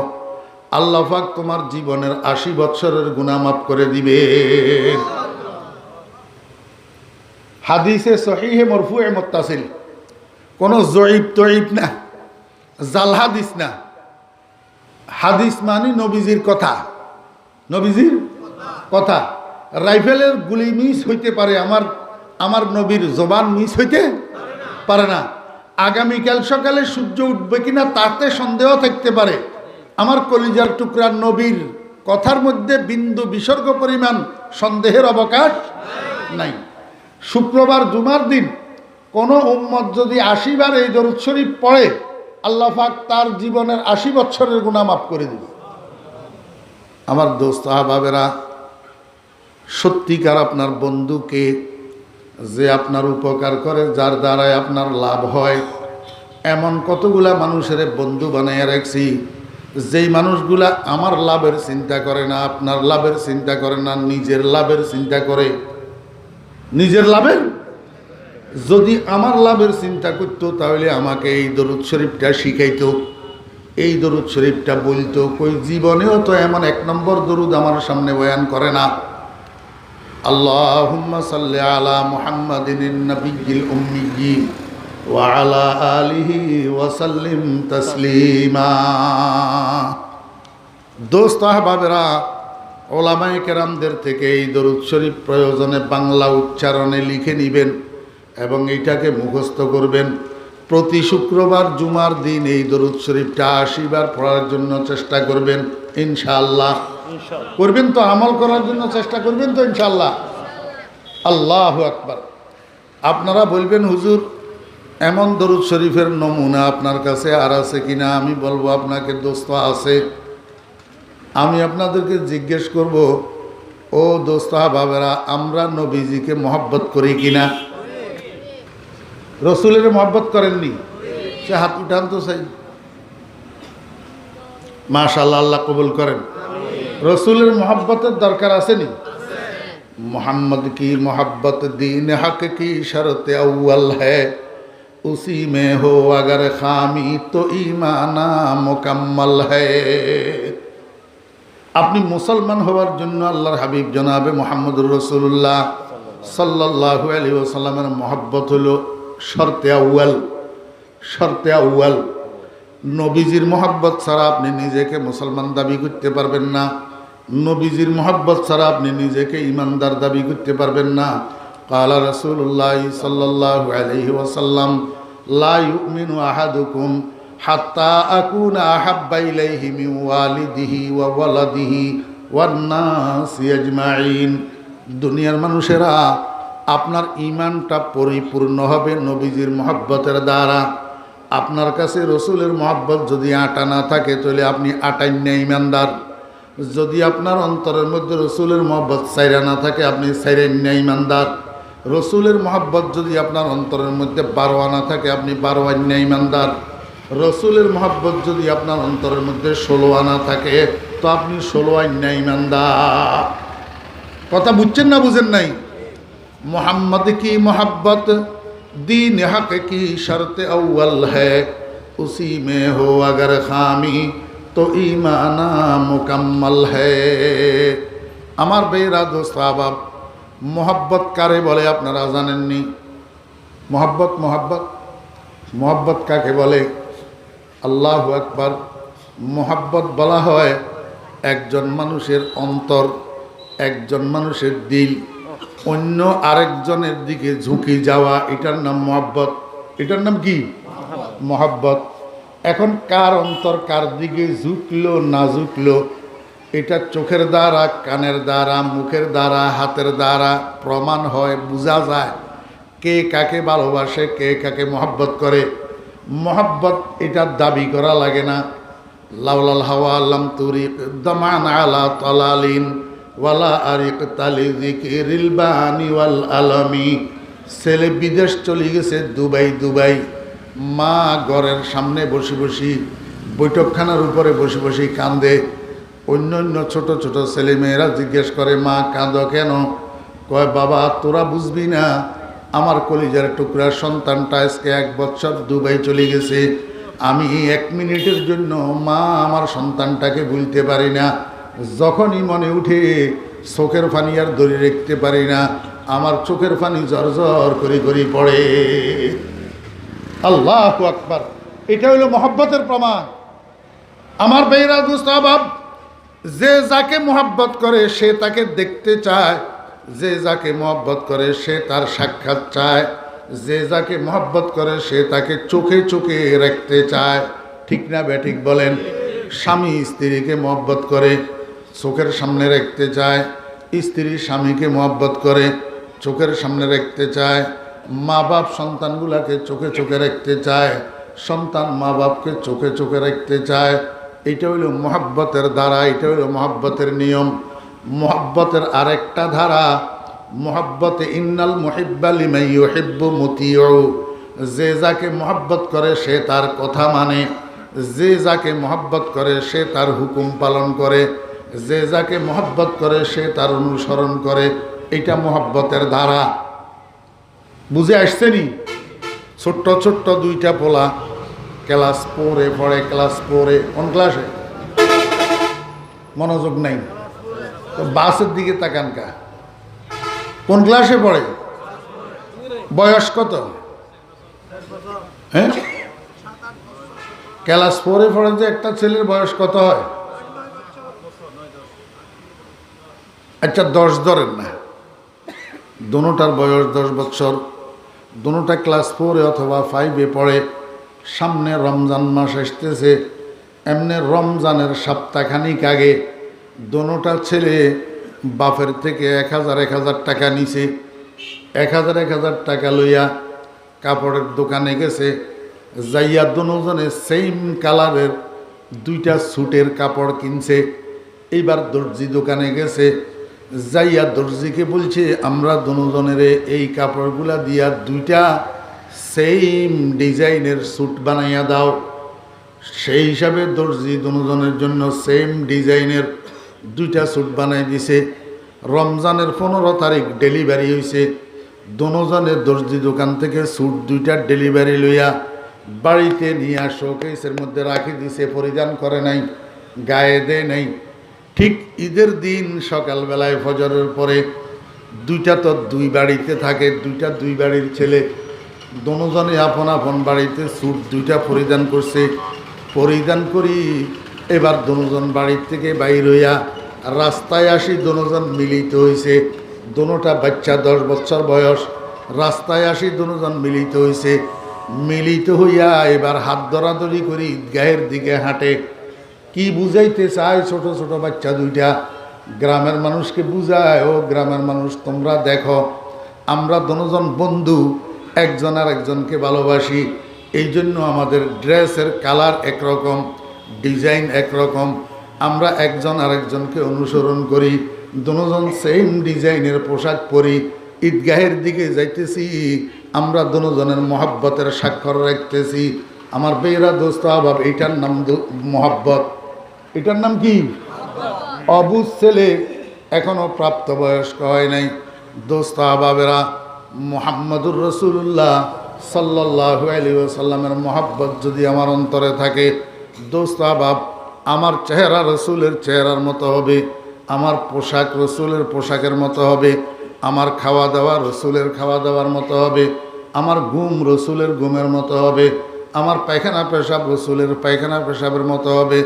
আল্লাহ পাক তোমার জীবনের 80 বছরের গুনাহ মাফ করে দিবে। হাদিসে সহিহে মরফুয়ে মুত্তাসিল, কোনো জয়ীব তয়ীব না, জাল হাদিস না। হাদিস মানে নবীজির কথা, নবীজির কথা। রাইফেলের গুলি মিস হইতে পারে, আমার নবীর জবান মিস হইতে পারে না। আগামীকাল সকালে সূর্য উঠবে কিনা তাতে সন্দেহ থাকতে পারে, আমার কলিজার টুকরা নবীর কথার মধ্যে বিন্দু বিসর্গ পরিমাণ সন্দেহের অবকাশ নাই। শুক্রবার জুমার দিন কোনো উম্মত যদি 80 বার এই দরুদ শরীফ পড়ে, আল্লাহ পাক তার জীবনের 80 বছরের গুনাহ মাফ করে দিবে। আমার দোস্ত আহবাবেরা, সত্যিকার আপনার বন্ধুকে যে আপনার উপকার করে, যার দ্বারায় আপনার লাভ হয়, এমন কতগুলা মানুষের বন্ধু বানাইয়া রাখছি যেই মানুষগুলা আমার লাভের চিন্তা করে না, আপনার লাভের চিন্তা করে না, নিজের লাভের চিন্তা করে। নিজের লাভের, যদি আমার লাভের চিন্তা করতো তাহলে আমাকে এই দরুদ শরীফটা শিখাইতো, এই দরুদ শরীফটা বলতো। কই জীবনেও তো এমন এক নম্বর দরুদ আমার সামনে বয়ান করে না। আল্লাহুম্মা সাল্লি আলা মুহাম্মাদিন নবিয়্যিল উম্মিয়্যি ওয়া আলা আলিহি ওয়া সাল্লিম তাসলিমা। দোস্ত আহবাবেরা, ওলামায়ে কেরামদের থেকে এই দরুদ শরীফ প্রয়োজনে বাংলা উচ্চারণে লিখে নেবেন এবং এইটাকে মুখস্থ করবেন। প্রতি শুক্রবার জুমার দিন এই দরুদ শরীফটা 80 বার পড়ার জন্য চেষ্টা করবেন ইনশাআল্লাহ। করবেন তো, আমল করার জন্য চেষ্টা করবেন তো ইনশাআল্লাহ। আল্লাহু আকবার। আপনারা বলবেন হুজুর এমন দরুদ শরীফের নমুনা আপনার কাছে আর আছে কিনা? আমি বলবো আপনাকে দোস্ত আছে। আমি আপনাদেরকে জিজ্ঞেস করব, ও দোস্ত বাবারা, আমরা নবীজিকে মহব্বত করি কিনা? রসুলের মহব্বত করেননি? সে হাত উঠান তো চাই। মাশাআল্লাহ, আল্লাহ কবুল করেন। রসুলের মহব্বতের দরকার আসেনি? मोहम्मद की मोहब्बत दीन हक की शर्त अव्वल है, उसी में हो अगर खामी तो ईमाना मुकम्मल है। আপনি মুসলমান হওয়ার জন্য আল্লাহর হাবিব জনাবে মুহাম্মদুর রাসূলুল্লাহ সাল্লাল্লাহু আলাইহি ওয়াসাল্লামের মহব্বত হলো শর্তে আউয়াল। শর্তে আউয়াল। নবীজির মহব্বত ছাড়া আপনি নিজেকে মুসলমান দাবি করতে পারবেন না। নবীজির মহব্বত ছাড়া আপনি নিজেকে ইমানদার দাবি করতে পারবেন না। কালা রাসূলুল্লাহ সাল্লাল্লাহু আলাইহি ওয়াসাল্লাম, লা ইউমিনু আহাদুকুম হাত্তা আকুনা আহাব্বা ইলাইহি মিন ওয়ালিদিহি ওয়া ওয়ালাদিহি ওয়ান নাসি আজমাইন। দুনিয়ার মানুষেরা, আপনার ঈমানটা পরিপূর্ণ হবে নবীজির মহব্বতের দ্বারা। আপনার কাছে রসুলের মহব্বত যদি আটা না থাকে তাহলে আপনি আটাইন্যা ঈমানদার। যদি আপনার অন্তরের মধ্যে রসুলের মহব্বত সাইরা না থাকে আপনি সাইরান্যা ঈমানদার। রসুলের মহব্বত যদি আপনার অন্তরের মধ্যে 12 আনা থাকে আপনি 12 আন্যা ঈমানদার। রসুলের মহব্বত যদি আপনার অন্তরের মধ্যে 16 আনা থাকে তো আপনি 16 আন্যা ঈমানদার। কথা বুঝছেন না বুঝেন নাই? मोहम्मद की मोहब्बत दीन हक की शर्त अव्वल है, उसी में हो अगर खामी तो ईमाना मुकम्मल है। আমার বেরা দোস্ত আহবাব, মোহব্বত কারে বলে আপনারা জানেননি? মোহব্বত মোহব্বত মোহব্বত কাকে বলে? আল্লাহু আকবার। মোহব্বত বলা হয় একজন মানুষের অন্তর, একজন মানুষের দিল অন্য আরেকজনের দিকে ঝুঁকে যাওয়া, এটার নাম মোহব্বত। এটার নাম কি? মোহব্বত। এখন কার অন্তর কার দিকে ঝুঁকলো না ঝুঁকলো এটা চোখের দ্বারা, কানের দ্বারা, মুখের দ্বারা, হাতের দ্বারা প্রমাণ হয়, বোঝা যায় কে কাকে ভালোবাসে, কে কাকে মোহব্বত করে। মোহব্বত এটা দাবি করা লাগে না। লাউলাল হাওয়া লাম তুরিক দামান আলা তালালিন ওয়ালা আরিক তালি যিকিরিল বানি ওয়াল আলামি। ছেলে বিদেশ চলে গেছে দুবাই। মা ঘরের সামনে বসে বসে, বৈঠকখানার উপরে বসে বসে কান্দে। অন্য ছোট ছোট ছেলে মেয়েরা জিজ্ঞেস করে, মা কাঁদো কেন? কয়, বাবা তোরা বুঝবি না, আমার কলিজার টুকরা সন্তানটা আজকে 1 বছর দুবাই চলে গেছে। আমি 1 মিনিটের জন্য মা আমার সন্তানটাকে ভুলতে পারি না। যখনই মনে উঠে চোখের পানি আর ধরে রাখতে পারি না, আমার চোখের পানি ঝরঝর করে পড়ে। আল্লাহু আকবার। এটা হলো মহব্বতের প্রমাণ। আমার বেরা দোস্ত আহবাব, যে যাকে মহব্বত করে সে তাকে দেখতে চায়, যে যাকে মহব্বত করে সে তার সাক্ষাৎ চায়, যে যাকে মহব্বত করে সে তাকে চোখে চোখে রাখতে চায়। ঠিক না বেঠিক বলেন? স্বামী স্ত্রীকে মহব্বত করে, চোখের সামনে রাখতে চায়। স্ত্রী স্বামীকে মহব্বত করে, চোখের সামনে রাখতে চায়। মা বাপ সন্তানগুলাকে চোখে চোখে রাখতে চায়, সন্তান মা বাপকে চোখে চোখে রাখতে চায়। এটা হইল মহব্বতের ধারা, এটা হইল মহব্বতের নিয়ম। মহব্বতের আরেকটা ধারা, মুহাব্বতে ইন্নাল মুহিব্বা লিমান ইউহিব্বু মুতিউ, যে যাকে মুহাব্বত করে সে তার কথা মানে, যে যাকে মুহাব্বত করে সে তার হুকুম পালন করে, যে যাকে মুহাব্বত করে সে তার অনুসরণ করে। এটা মুহাব্বতের ধারা। বুঝে আসছেনি? ছোট্ট ছোট্ট দুইটা পোলা ক্লাস 4-এ পড়ে, ক্লাস 4-এ। কোন ক্লাসে? মনোযোগ নাই তো বাসের দিকে তাকান কা। কোন ক্লাসে পড়ে? বয়স কত? হ্যাঁ, ক্লাস 4-এ পড়ে যে একটা ছেলের বয়স কত হয়? আচ্ছা 10 ধরেন না, দোনোটার বয়স 10 বছর, দোনোটা ক্লাস 4-এ অথবা 5-এ পড়ে। সামনে রমজান মাস আসতেছে, এমনি রমজানের সপ্তাহখানিক আগে দোনোটা ছেলে বাপের থেকে 1000 টাকা নিছে। 1000 টাকা লইয়া কাপড়ের দোকানে গেছে, যাইয়া দুজনে সেম কালারের দুইটা স্যুটের কাপড় কিনছে। এইবার দর্জি দোকানে গেছে, যাইয়া দর্জিকে বলছে আমরা দুজনের এই কাপড়গুলা দিয়া দুইটা সেম ডিজাইনের স্যুট বানাইয়া দাও। সেই হিসাবে দর্জি দুজনের জন্য সেম ডিজাইনের দুইটা স্যুট বানাই দিছে। রমজানের 15 তারিখ ডেলিভারি হয়েছে। দুজনের দর্জি দোকান থেকে স্যুট দুইটা ডেলিভারি লইয়া বাড়িতে নিয়ে শোকেসের মধ্যে রাখি দিছে, পরিধান করে নাই, গায়ে দেয় নাই। ঠিক ঈদের দিন সকালবেলায় ফজরের পরে দুইটা তো দুই বাড়িতে থাকে, দুইটা দুই বাড়ির ছেলে, দুজনে আপন আপন বাড়িতে স্যুট দুইটা পরিধান করছে। পরিধান করি এবার দুজন বাড়ির থেকে বাইর হইয়া রাস্তায় আসি, দুজন মিলিত হয়েছে। দুটা বাচ্চা 10 বছর বয়স, রাস্তায় আসি দুজন মিলিত হয়েছে। মিলিত হইয়া এবার হাত ধরাধরি করি ঈদগাহের দিকে হাঁটে। কি বুঝাইতে চায় ছোট ছোট বাচ্চা দুইটা? গ্রামের মানুষকে বুঝায়, ও গ্রামের মানুষ তোমরা দেখো, আমরা দুজন বন্ধু, একজন আর একজনকে ভালোবাসি, এই জন্য আমাদের ড্রেসের কালার একরকম, ডিজাইন একরকম, আমরা একজন আরেকজনকে অনুসরণ করি, দুজন সেম ডিজাইনের পোশাক পরি, ঈদগাহের দিকে যাইতেছি, আমরা দুজনের মহব্বতের স্বাক্ষর রাখতেছি। আমার বেয়েরা দোস্ত আবাব, এটার নাম মহব্বত। এটার নাম কি? অবুঝ ছেলে, এখনো প্রাপ্তবয়স্ক হয় নাই। দোস্ত আবাবেরা, মুহাম্মদুর রাসূলুল্লাহ সাল্লাল্লাহু আলাইহি ওয়াসাল্লামের মহব্বত যদি আমার অন্তরে থাকে, দোস্ত আবাব, আমার চেহারা রসুলের চেহারার মতো হবে, আমার পোশাক রসুলের পোশাকের মতো হবে, আমার খাওয়া দাওয়া রসুলের খাওয়া দাওয়ার মতো হবে, আমার ঘুম রসুলের ঘুমের মতো হবে, আমার পায়খানা পেশাব রসুলের পায়খানা পেশাবের মতো হবে,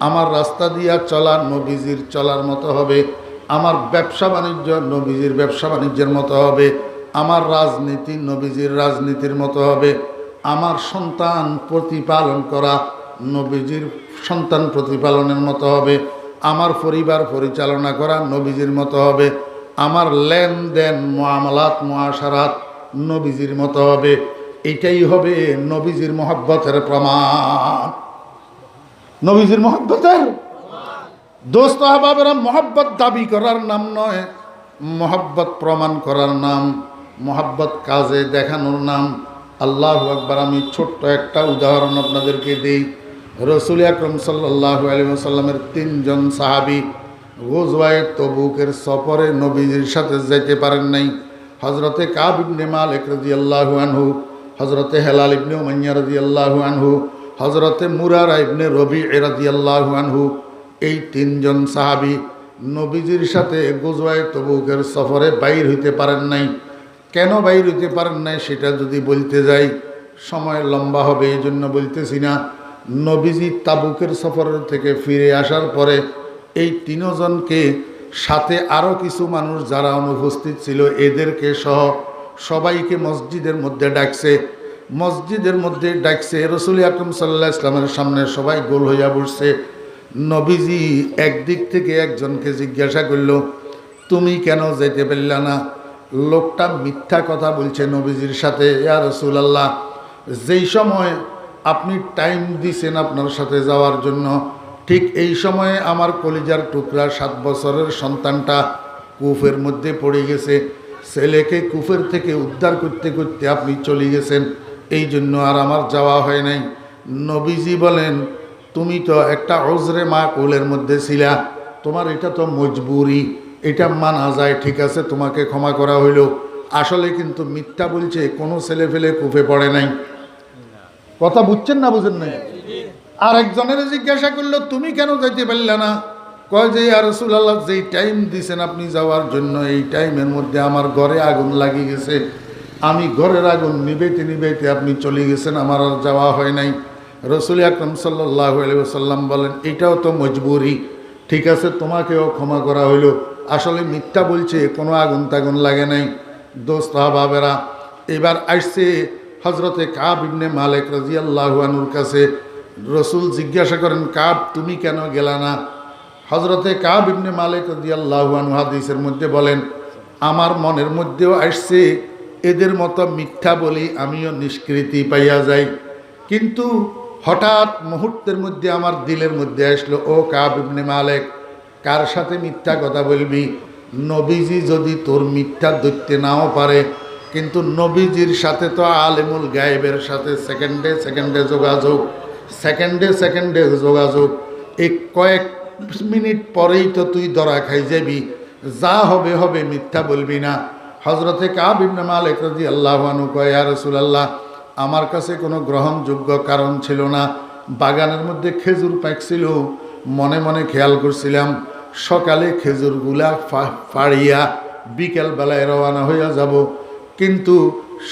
আমার রাস্তা দিয়া চলার নবীজির চলার মতো হবে, আমার ব্যবসা বাণিজ্য নবীজির ব্যবসা বাণিজ্যের মতো হবে, আমার রাজনীতি নবীজির রাজনীতির মতো হবে, আমার সন্তান প্রতিপালন করা নবীজির সন্তান প্রতিপালনের মতো হবে, আমার পরিবার পরিচালনা করা নবীজির মতো হবে, আমার লেনদেন মুআমালাত মুআশারাত নবীজির মতো হবে। এটাই হবে নবীজির মহব্বতের প্রমাণ। নবীজির মহব্বতের দোস্ত আহবাবেরা, মহব্বত দাবি করার নাম নয়, মহব্বত প্রমাণ করার নাম, মহব্বত কাজে দেখানোর নাম। আল্লাহু আকবার। আমি ছোট্ট একটা উদাহরণ আপনাদেরকে দিই। রসুল আকরম সাল্লাল্লাহু আলাইহি ওয়াসাল্লামের 3 জন সাহাবী গজওয়ায়ে তবুকের সফরে নবীজির সাথে যেতে পারেন নাই। হযরতে কাব ইবনে মালিক রাদিয়াল্লাহু আনহু, হযরতে হেলাল ইবনে উমাইয়া রাদিয়াল্লাহু আনহু, হযরতে মুরারা ইবনে রবি রাদিয়াল্লাহু আনহু, এই 3 জন সাহাবী নবীজির সাথে গজওয়ায়ে তবুকের সফরে বাইর হইতে পারেন নাই। কেন বাইর হইতে পারেন নাই সেটা যদি বলতে যাই সময় লম্বা হবে, এই জন্য বলতেছি না। নবীজি তাবুকের সফর থেকে ফিরে আসার পরে এই 3 জনকে সাথে আরও কিছু মানুষ যারা অনুপস্থিত ছিল এদেরকে সহ সবাইকে মসজিদের মধ্যে ডাকছে। মসজিদের মধ্যে ডাকছে, রসুল আকরম সাল্লাল্লাহু আলাইহি ওয়াসাল্লামের সামনে সবাই গোল হইয়া বসছে। নবীজি একদিক থেকে একজনকে জিজ্ঞাসা করল, তুমি কেন যেতে পারলা না? লোকটা মিথ্যা কথা বলছে নবীজির সাথে। ইয়া রাসূলুল্লাহ, যেই সময় আপনি টাইম দিছেন আপনার সাথে যাওয়ার জন্য, ঠিক এই সময়ে আমার কলিজার টুকরা 7 বছরের সন্তানটা কূপের মধ্যে পড়ে গেছে। ছেলেকে কুফের থেকে উদ্ধার করতে করতে আপনি চলে গেছেন, এই জন্য আর আমার যাওয়া হয় নাই। নবীজি বলেন, তুমি তো একটা ওজরে মা কোলের মধ্যে ছিলা, তোমার এটা তো মজবুরি, এটা মানা যায়, ঠিক আছে তোমাকে ক্ষমা করা হইল। আসলে কিন্তু মিথ্যা বলছে, কোনো ছেলে ফেলে কুফে পড়ে নাই। কথা বুঝছেন না বুঝেন নাই? আর একজনের জিজ্ঞাসা করলো, তুমি কেন যাইতে পারলে না? কয় যে ইয়া রাসূলুল্লাহ, যেই টাইম দিছেন আপনি যাওয়ার জন্য, এই টাইমের মধ্যে আমার ঘরে আগুন লাগিয়ে গেছে, আমি ঘরের আগুন নিবেতে নিবেতে আপনি চলে গেছেন, আমার আর যাওয়া হয় নাই। রাসূল আকরাম সাল্লাল্লাহু আলাইহি ওয়াসাল্লাম বলেন, এটাও তো মজবুরি, ঠিক আছে তোমাকেও ক্ষমা করা হইল। আসলে মিথ্যা বলছে, কোনো আগুন তাগুন লাগে নাই। দোস্ত বাবেরা, এবার আসছে হজরতে কাব ইবনে মালিক রাদিয়াল্লাহু আনহুর কাছে। রসুল জিজ্ঞাসা করেন, কাব তুমি কেন গেলা না? হজরতে কাব ইবনে মালিক রাদিয়াল্লাহু আনহু হাদিসের মধ্যে বলেন, আমার মনের মধ্যেও আসছে এদের মতো মিথ্যা বলি আমিও নিষ্কৃতি পাইয়া যাই, কিন্তু হঠাৎ মুহূর্তের মধ্যে আমার দিলের মধ্যে আসলো, ও কাব ইবনে মালিক, কার সাথে মিথ্যা কথা বলবি? নবীজি যদি তোর মিথ্যা ধরতে নাও পারে, কিন্তু নবীজির সাথে তো আলেমুল গায়েবের সাথে সেকেন্ডে সেকেন্ডে যোগাযোগ, সেকেন্ডে সেকেন্ডে যোগাযোগ, এই কয়েক মিনিট পরেই তো তুই ধরা খাই যাবি, যা হবে হবে, মিথ্যা বলবি না। হজরতে কাব ইবনে মালিক রাদিয়াল্লাহু আনহু কয়, ইয়া রাসূলুল্লাহ, আমার কাছে কোনো গ্রহণযোগ্য কারণ ছিল না। বাগানের মধ্যে খেজুর পাকছিল, মনে মনে খেয়াল করছিলাম সকালে খেজুরগুলা ফাড়িয়া বিকেল বেলায় রওনা হইয়া যাব, কিন্তু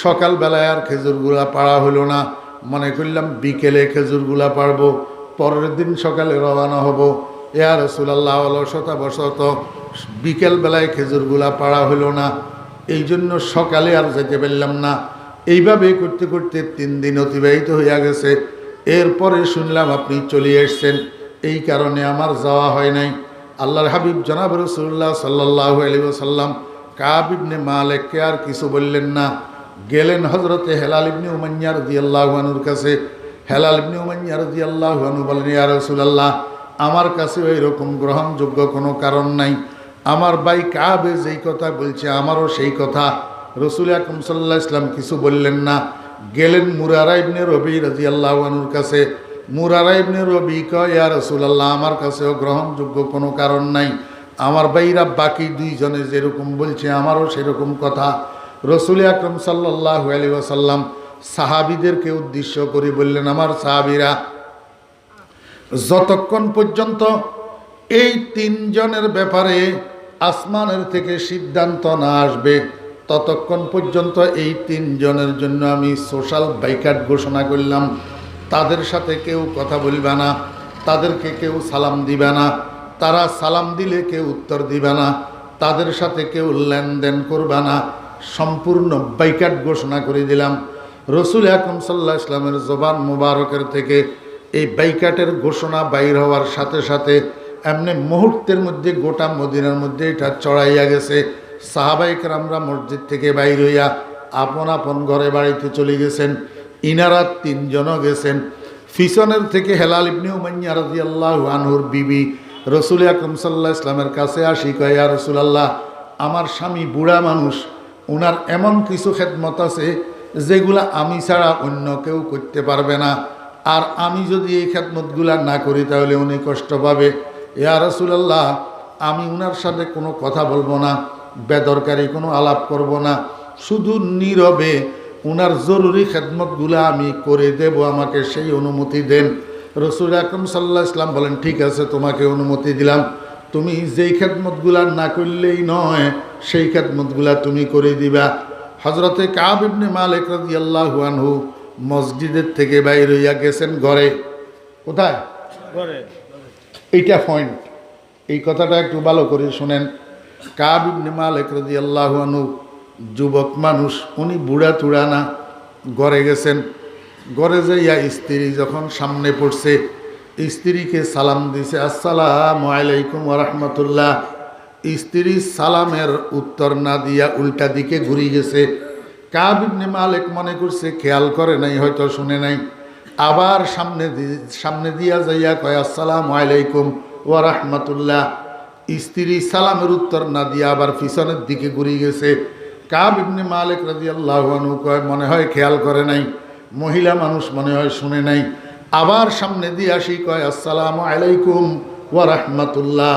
সকালবেলায় আর খেজুরগুলা পাড়া হলো না। মনে করলাম বিকেলে খেজুরগুলা পারবো, পরের দিন সকালে রওনা হব। ইয়া রাসূলুল্লাহ, অলসতাবশত বিকেল বেলায় খেজুরগুলা পাড়া হলো না, এই জন্য সকালে আর যেতে পারলাম না। এইভাবে করতে করতে 3 দিন অতিবাহিত হইয়া গেছে। এরপরে শুনলাম আপনি চলে এসছেন, এই কারণে আমার যাওয়া হয় নাই। আল্লাহর হাবিব জনাব রাসূলুল্লাহ সাল্লাল্লাহু আলাইহি ওয়াসাল্লাম কাব ইবনে মালিককে আর কিছু বললেন না। গেলেন হযরতে হেলাল ইবনে উমাইয়া রাদিয়াল্লাহু আনহুর কাছে। হেলাল ইবনে উমাইয়া রাদিয়াল্লাহু আনহু বলেন, ইয়া রাসূলুল্লাহ, আমার কাছে এরকম গ্রহণযোগ্য কোনো কারণ নাই। আমার ভাই কাবে যেই কথা বলছে আমারও সেই কথা। রাসূল আকরাম সাল্লাল্লাহু আলাইহি ওয়াসাল্লাম কিছু বললেন না। গেলেন মুরারা ইবনে রবি রাদিয়াল্লাহু আনহুর কাছে। মুরারা ইবনে রবি কয়, ইয়া রাসূলুল্লাহ, আমার কাছেও গ্রহণযোগ্য কোনো কারণ নাই। আমার ভাইরা বাকি 2 জনে যেরকম বলছে আমারও সেরকম কথা। রাসূল আকরাম সাল্লাল্লাহু আলাইহি ওয়াসাল্লাম সাহাবীদেরকে উদ্দেশ্য করে বললেন, আমার সাহাবীরা, যতক্ষণ পর্যন্ত এই 3 জনের ব্যাপারে আসমানের থেকে সিদ্ধান্ত না আসবে, ততক্ষণ পর্যন্ত এই 3 জনের জন্য আমি সোশ্যাল বাইকাট ঘোষণা করলাম। তাদের সাথে কেউ কথা বলবে না, তাদেরকে কেউ সালাম দিবে না, তারা সালাম দিলে কেউ উত্তর দিবে না, তাদের সাথে কেউ লেনদেন করবে না, সম্পূর্ণ বাইকাট ঘোষণা করে দিলাম। রাসূল আকরাম সাল্লাল্লাহু আলাইহি ওয়াসাল্লামের জবান মুবারকের থেকে এই বাইকাটের ঘোষণা বাইর হওয়ার সাথে সাথে এমনি মুহূর্তের মধ্যে গোটা মদিনার মধ্যে এটা চড়াইয়া গেছে। সাহাবায়ে কেরামরা মসজিদ থেকে বাইর হইয়া আপন আপন ঘরে বাড়িতে চলে গেছেন। ইনারা 3 জনও গেছেন। পিছনের থেকে হেলাল ইবনে উমাইয়া রাদিয়াল্লাহু আনহুর বিবি রাসূল আকরাম সাল্লাল্লাহু আলাইহি ওয়াসাল্লামের কাছে আসি কয়, ইয়া রাসূলুল্লাহ, আমার স্বামী বুড়া মানুষ, ওনার এমন কিছু খেদমত আছে যেগুলা আমি ছাড়া অন্য কেউ করতে পারবে না, আর আমি যদি এই খেদমতগুলা না করি তাহলে উনি কষ্ট পাবে। ইয়া রাসূলুল্লাহ, আমি উনার সাথে কোনো কথা বলবো না, বেদরকারি কোনো আলাপ করব না, শুধু নীরবে উনার জরুরি খেদমতগুলা আমি করে দেব, আমাকে সেই অনুমতি দেন। রাসূল আকরাম সাল্লাল্লাহু আলাইহি ওয়াসাল্লাম বলেন, ঠিক আছে, তোমাকে অনুমতি দিলাম, তুমি যেই খেদমতগুলা না করলেই নয়, সেই খেদমতগুলা তুমি করে দিবা। হযরতে কাব ইবনে মালিক রাদিয়াল্লাহু আনহু মসজিদের থেকে বাইর হইয়া গেছেন ঘরে। কোথায়? ঘরে। এইটা পয়েন্ট, এই কথাটা একটু ভালো করে শুনেন। কাব ইবনে মালিক রাদিয়াল্লাহু আনহু যুবক মানুষ, উনি বুড়া তুড়া না, ঘরে গেছেন। ঘরে যাইয়া স্ত্রী যখন সামনে পড়ছে, স্ত্রীকে সালাম দিছে, আসসালামু আলাইকুম ওয়া রাহমাতুল্লাহ। স্ত্রী সালামের উত্তর না দিয়া উল্টা দিকে ঘুরে গেছে। কাব ইবনে মালিক মনে করছে খেয়াল করে নাই, হয়তো শুনে নাই। আবার সামনে দিয়া যাইয়া কয়, আসসালামু আলাইকুম ওয়া রাহমাতুল্লাহ। স্ত্রী সালামের উত্তর না দিয়া আবার পিছনের দিকে ঘুরে গেছে। কাব ইবনে মালিক রাদিয়াল্লাহু আনহু কয়, মনে হয় খেয়াল করে নাই, মহিলা মানুষ মনে হয় শুনে নাই। আবার সামনে দিয়ে আসি, কয় আসসালামু আলাইকুম ওয়া রাহমাতুল্লাহ।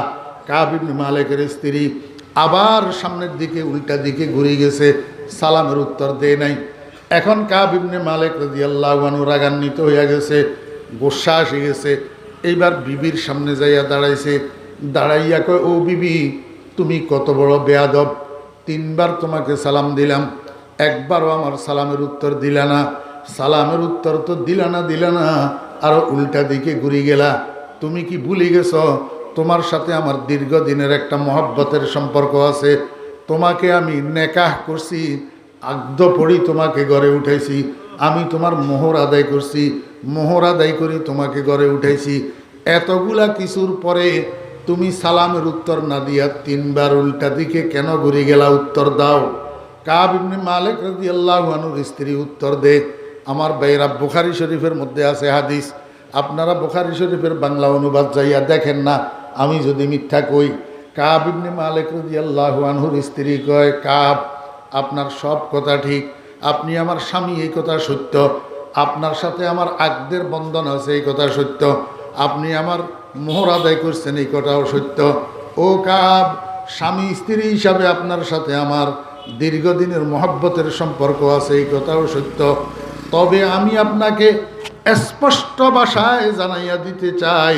কাব ইবনে মালিকের স্ত্রী আবার সামনের দিকে উল্টা দিকে ঘুরে গেছে, সালামের উত্তর দেয় নাই। এখন কাব ইবনে মালিক রাদিয়াল্লাহু আনহু রাগান্বিত হয়ে গেছে, গোসা এসে গেছে। এইবার বিবির সামনে যাইয়া দাঁড়াইছে, দাঁড়াইয়া কয়, ও বিবি, তুমি কত বড় বেয়াদব, 3 বার তোমাকে সালাম দিলাম, একবারও আমার সালামের উত্তর দিলা না। সালামের উত্তর তো দিলা না, আরো উল্টা দিকে ঘুরে গেলা। তুমি কি ভুলে গেছ তোমার সাথে আমার দীর্ঘদিনের একটা মহব্বতের সম্পর্ক আছে? তোমাকে আমি নেকাহ করছি, আগদ পড়ি তোমাকে ঘরে উঠাইছি, আমি তোমার মোহর আদায় করছি, মোহর আদায় করি তোমাকে ঘরে উঠাইছি। এতগুলা কিছুর পরে তুমি সালামের উত্তর না দিয়া 3 বার উল্টা দিকে কেন ঘুরে গেলা? উত্তর দাও। কাব ইবনে মালিক রাদিয়াল্লাহু আনহুর স্ত্রী উত্তর দে, আমার ভাইরা, বুখারী শরীফের মধ্যে আছে হাদিস, আপনারা বুখারী শরীফের বাংলা অনুবাদ যাইয়া দেখেন না, আমি যদি মিথ্যা কই। কাব ইবনে মালিক রাদিয়াল্লাহু আনহুর স্ত্রী কয়, কাব, আপনার সব কথা ঠিক, আপনি আমার স্বামী, এই কথা সত্য, আপনার সাথে আমার আগদের বন্ধন আছে, এই কথা সত্য, আপনি আমার মোহর আদায় করছেন, এই কথাও সত্য। ও কাব, স্বামী স্ত্রী হিসাবে আপনার সাথে আমার দীর্ঘদিনের মহব্বতের সম্পর্ক আছে, এই কথাও সত্য। তবে আমি আপনাকে স্পষ্ট ভাষায় জানাইয়া দিতে চাই,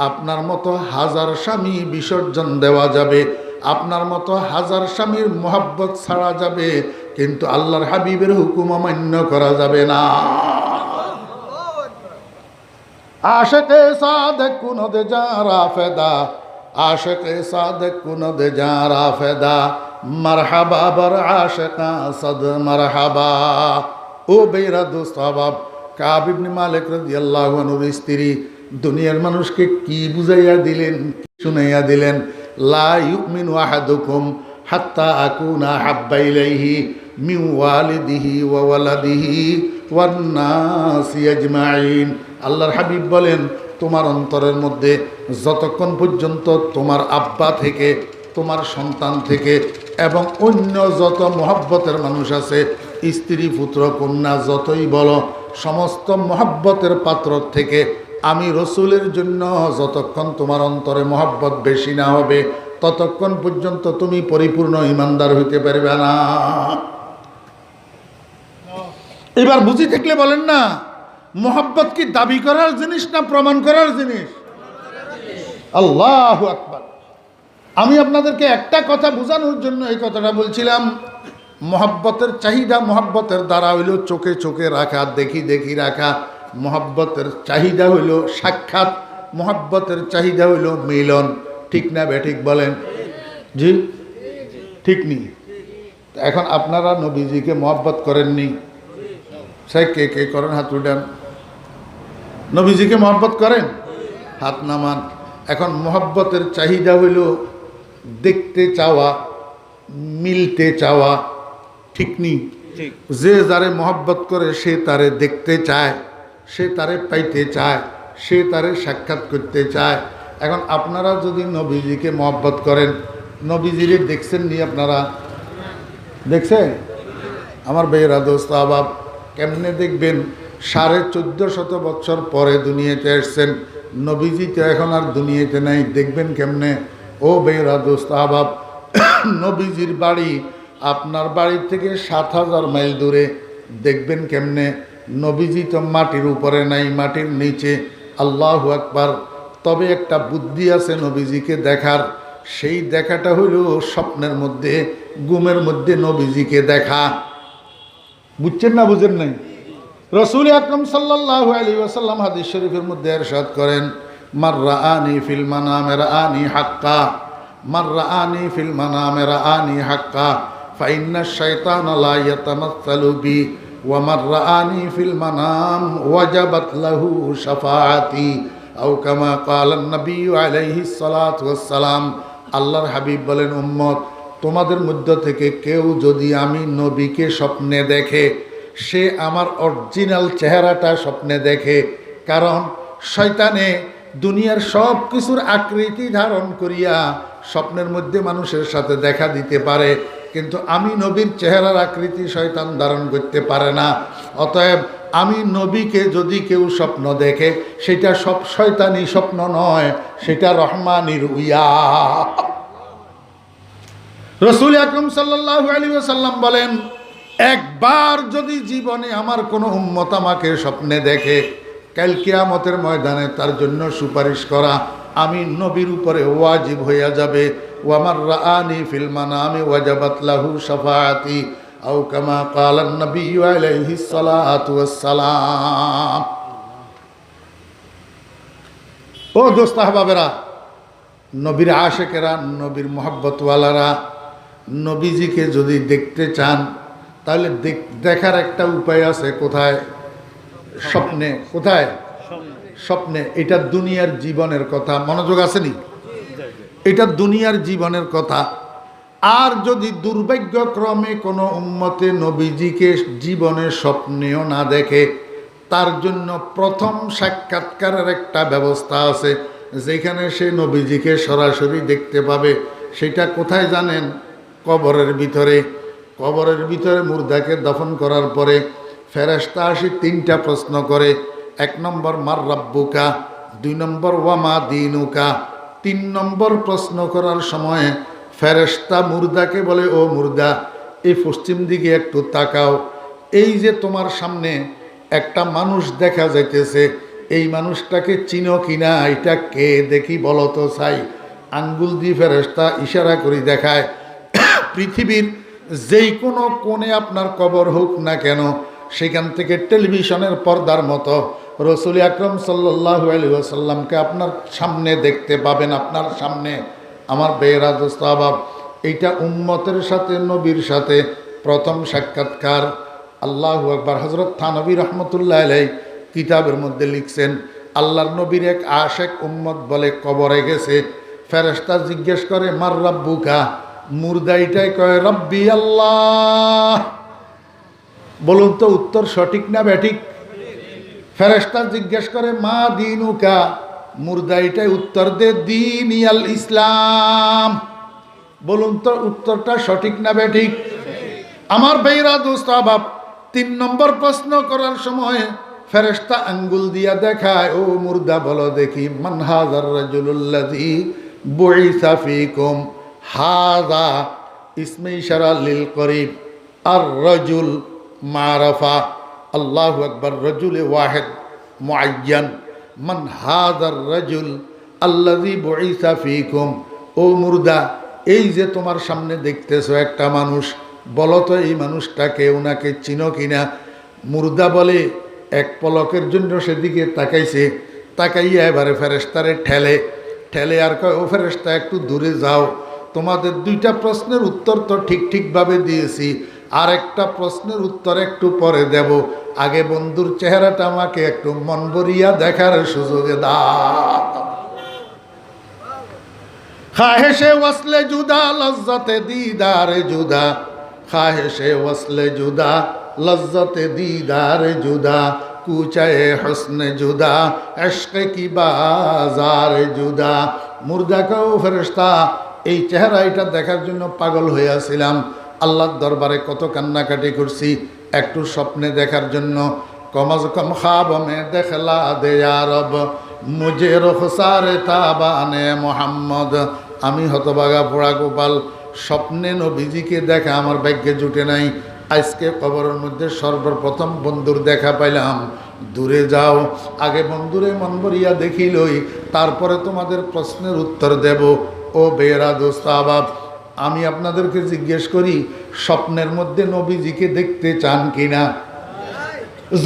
আপনার মতো 1000 স্বামী বিসর্জন দেওয়া যাবে, আপনার মতো 1000 স্বামীর মহব্বত ছাড়া যাবে, কিন্তু আল্লাহর হাবিবের হুকুম অমান্য করা যাবে না। আশিকে সাদেক কুনদ যারা ফেদা, আশিকে সাদেক কুনদ যারা ফেদা, মারহাবা বার আশিকা সদ মারহাবা। ও বেরা দোস্ত আবাব, কাব ইবনে মালিক রাদিয়াল্লাহু আনহুর স্ত্রী দুনিয়ার মানুষকে কি বুঝাইয়া দিলেন, শুনাইয়া দিলেন, লা ইউমিনু আহাদুকুম হাত্তা আকুনা হাব্বা ইলাইহি মিন ওয়ালিদিহি ওয়া ওয়ালাদিহি ওয়ান নাসি আজমাইন। আল্লাহর হাবিব বলেন, তোমার অন্তরের মধ্যে যতক্ষণ পর্যন্ত তোমার আব্বা থেকে, তোমার সন্তান থেকে এবং অন্য যত মহব্বতের মানুষ আছে, স্ত্রী পুত্র কন্যা যতই বলো, সমস্ত মহব্বতের পাত্র থেকে আমি রসুলের জন্য যতক্ষণ তোমার অন্তরে মহব্বত বেশি না হবে, ততক্ষণ পর্যন্ত তুমি পরিপূর্ণ ইমানদার হইতে পারবে না। এবার বুঝি থাকলে বলেন না, মহব্বত কি দাবি করার জিনিস না প্রমাণ করার জিনিস? আল্লাহু আকবার। আমি আপনাদেরকে একটা কথা বোঝানোর জন্য এই কথাটা বলছিলাম। মহব্বতের চাহিদা, মহব্বতের দ্বারা হইল চোখে চোখে রাখা, দেখি দেখি রাখা। মহব্বতের চাহিদা হইল সাক্ষাৎ, মহব্বতের চাহিদা হইল মিলন। ঠিক না বেঠিক বলেন? জি, ঠিক নি? এখন আপনারা নবীজিকে মহব্বত করেননি? সে কে কে করেন? হাত উঠান। নবীজিকে মহব্বত করেন? হাত নামান। এখন মহব্বতের চাহিদা হইল দেখতে চাওয়া, মিলতে চাওয়া। ঠিক নি? যে যারে মহব্বত করে সে তারে দেখতে চায়, সে তারে পাইতে চায়, সে তারে সাক্ষাৎ করতে চায়। এখন আপনারা যদি নবীজিকে মহব্বত করেন, নবীজিরে দেখছেন নি? আপনারা দেখছেন? আমার বেয়েরা দোস্ত আবাব, কেমনে দেখবেন? 1450 বছর পরে দুনিয়াতে আসছেন, নবীজি তো এখন আর দুনিয়াতে নাই, দেখবেন কেমনে? ও বেয়েরা দোস্ত আবাব, নবীজির বাড়ি আপনার বাড়ি থেকে 7000 মাইল দূরে, দেখবেন কেমনে? নবীজি তো মাটির উপরে নাই, মাটির নিচে। আল্লাহু আকবার। তবে একটা বুদ্ধি আছে নবীজিকে দেখার, সেই দেখাটা হইল স্বপ্নের মধ্যে, ঘুমের মধ্যে নবীজিকে দেখা। বুঝছেন না বুঝেন নাই? রাসূল আকরাম সাল্লাল্লাহু আলাইহি ওয়াসাল্লাম হাদিস শরীফের মধ্যে ইরশাদ করেন, মান রাআনি ফিল মানামে রাআনি হাক্কা, মান রাআনি ফিল মানামে রাআনি হাক্কা, ফাইন্না শাইতানা লা ইয়াতামাসসালু বি, ওয়া মান রাআনি ফিল মানাম ওয়াজাবাত লাহু শাফাআতি, আও কামা ক্বালা নবী আলাইহিস সালাতু ওয়াস সালাম। আল্লাহর হাবিব বলেন, উম্মত, তোমাদের মধ্য থেকে কেউ যদি আমি নবীকে স্বপ্নে দেখে, সে আমার অরিজিনাল চেহারাটা স্বপ্নে দেখে। কারণ শয়তানে দুনিয়ার সব কিছুর আকৃতি ধারণ করিয়া স্বপ্নের মধ্যে মানুষের সাথে দেখা দিতে পারে, কিন্তু আমি নবীর চেহারার আকৃতি শয়তান ধারণ করতে পারে না। অতএব আমি নবীকে যদি কেউ স্বপ্ন দেখে সেটা সব শয়তানি স্বপ্ন নয়, সেটা রহমানির উইয়া। রাসূল আকরাম সাল্লাল্লাহু আলাইহি ওয়াসাল্লাম বলেন, একবার যদি জীবনে আমার কোনো উম্মত আমাকে স্বপ্নে দেখে, কাল কিয়ামতের ময়দানে তার জন্য সুপারিশ করা আমি নবীর উপরে ওয়াজিব হইয়া যাবে। ওয়ামার রাআনি ফিল মানামি ওয়াজাবাত লাহু শাফাআতি আও কামা ক্বালা নবী আলাইহিস সালাতু ওয়াস সালাম। ও দোস্ত আহবাবেরা, নবীর আশেকেরা, নবীর মোহাব্বতওয়ালারা, নবীজিকে যদি দেখতে চান তাহলে দেখার একটা উপায় আছে। কোথায়? স্বপ্নে। কোথায়? স্বপ্নে। এটা দুনিয়ার জীবনের কথা। মনোযোগ আসেনি? এটা দুনিয়ার জীবনের কথা। আর যদি দুর্ভাগ্যক্রমে কোনো উম্মতে নবীজিকে জীবনে স্বপ্নেও না দেখে, তার জন্য প্রথম সাক্ষাৎকারের একটা ব্যবস্থা আছে, যেখানে সে নবীজিকে সরাসরি দেখতে পাবে। সেটা কোথায় জানেন? কবরের ভিতরে। কবরের ভিতরে মুর্দাকে দফন করার পরে ফেরেশতা আসি তিনটা প্রশ্ন করে। 1 নম্বর মার রাব্বুকা, 2 নম্বর ওয়ামা দিনুকা, 3 নম্বর প্রশ্ন করার সময় ফেরেশতা মুর্দাকে বলে, ও মুর্দা, এই পশ্চিম দিকে একটু তাকাও। এই যে তোমার সামনে একটা মানুষ দেখা যাইতেছে, এই মানুষটাকে চিনো কিনা? এটা কে দেখি বলো তো চাই। আঙ্গুল দিয়ে ফেরেশতা ইশারা করে দেখায়। পৃথিবীর যেই কোনো কোণে আপনার কবর হোক না কেন, সেখান থেকে টেলিভিশনের পর্দার মতো রাসূল আকরাম সাল্লাল্লাহু আলাইহি ওয়াসাল্লামকে আপনার সামনে দেখতে পাবেন। আপনার সামনে। আমার বেয়েরা দোস্ত আহবাব, এইটা উম্মতের সাথে নবীর সাথে প্রথম সাক্ষাৎকার। আল্লাহু আকবার। হযরত থানবী রহমতুল্লাহ আলাইহি কিতাবের মধ্যে লিখছেন, আল্লাহর নবীর এক আশেক উম্মত বলে কবরে গেছে। ফেরেশতা জিজ্ঞেস করে, মার রাব্বুকা? মুর্দাইটাই কয়, রব্বি আল্লাহ। বলুন তো উত্তর সঠিক না ব্যাঠিক? ফেরেশতা জিজ্ঞেস করে, মা দিনুকা? মুর্দাইটাই উত্তর দে, দীনি আল ইসলাম। বলুন তো উত্তরটা সঠিক না ব্যাঠিক? আমার ভাইরা দোস্ত আহবাব, 3 নম্বর প্রশ্ন করার সময় ফেরেশতা আঙ্গুল দিয়া দেখায়, ও মুর্দা বলো দেখি, মান হাযার রাজুলুল্লাযী বুইসা ফীকুম। হাযা ইসমে ইশারা লিল করিব, আর রাজুল মারাফা। আল্লাহু আকবার। রাজুল ওয়াহিদ মুআয়্যান। মান হাযার রাজুল আল্লাযী বুইসা ফীকুম। ও মুর্দা, এই যে তোমার সামনে দেখতেছো একটা মানুষ, বলো তো এই মানুষটাকে, ওনাকে চিনো কিনা? মুর্দা বলে, এক পলকের জন্য সেদিকে তাকাইছে। তাকাইয়া এবারে ফেরেশতারে ঠেলে আর কয়, ও ফেরেশতা একটু দূরে যাও। তোমাদের 2টা প্রশ্নের উত্তর তো ঠিকভাবে দিয়েছি, আর একটা প্রশ্নের উত্তর একটু পরে দেব। আগে বন্ধুর চেহারাটা আমাকে একটু মন ভরিয়া দেখার সুযোগে দাও। খাহেশে ওয়াসলে জুদা লজ্জতে দিদারে জুদা। খাহেশে ওয়াসলে জুদা লজ্জতে দিদারে জুদা। কুচায়ে হসনে জুদা ইশকে কি বাজারে জুদা। মুর্দা কও, ফেরেশতা, এই চেহারা এটা দেখার জন্য পাগল হইয়াছিলাম। আল্লাহর দরবারে কত কান্নাকাটি করছি একটু স্বপ্নে দেখার জন্য। কমজ কম খাব মে দেখলা দে ইয়া রব, মুঝে রুখসারে তাবানে মোহাম্মদ। আমি হতভাগা পোড়া গোপাল, স্বপ্নে নবীজিকে দেখা আমার ভাগ্যে জুটে নাই। আজকে কবরের মধ্যে সর্বপ্রথম বন্ধুর দেখা পাইলাম। দূরে যাও, আগে বন্ধুরে মন ভরিয়া দেখিলই, তারপরে তোমাদের প্রশ্নের উত্তর দেব। ও বেয়েরা দোস্ত আহবাব, আমি আপনাদেরকে জিজ্ঞেস করি, স্বপ্নের মধ্যে নবীজিকে দেখতে চান কিনা?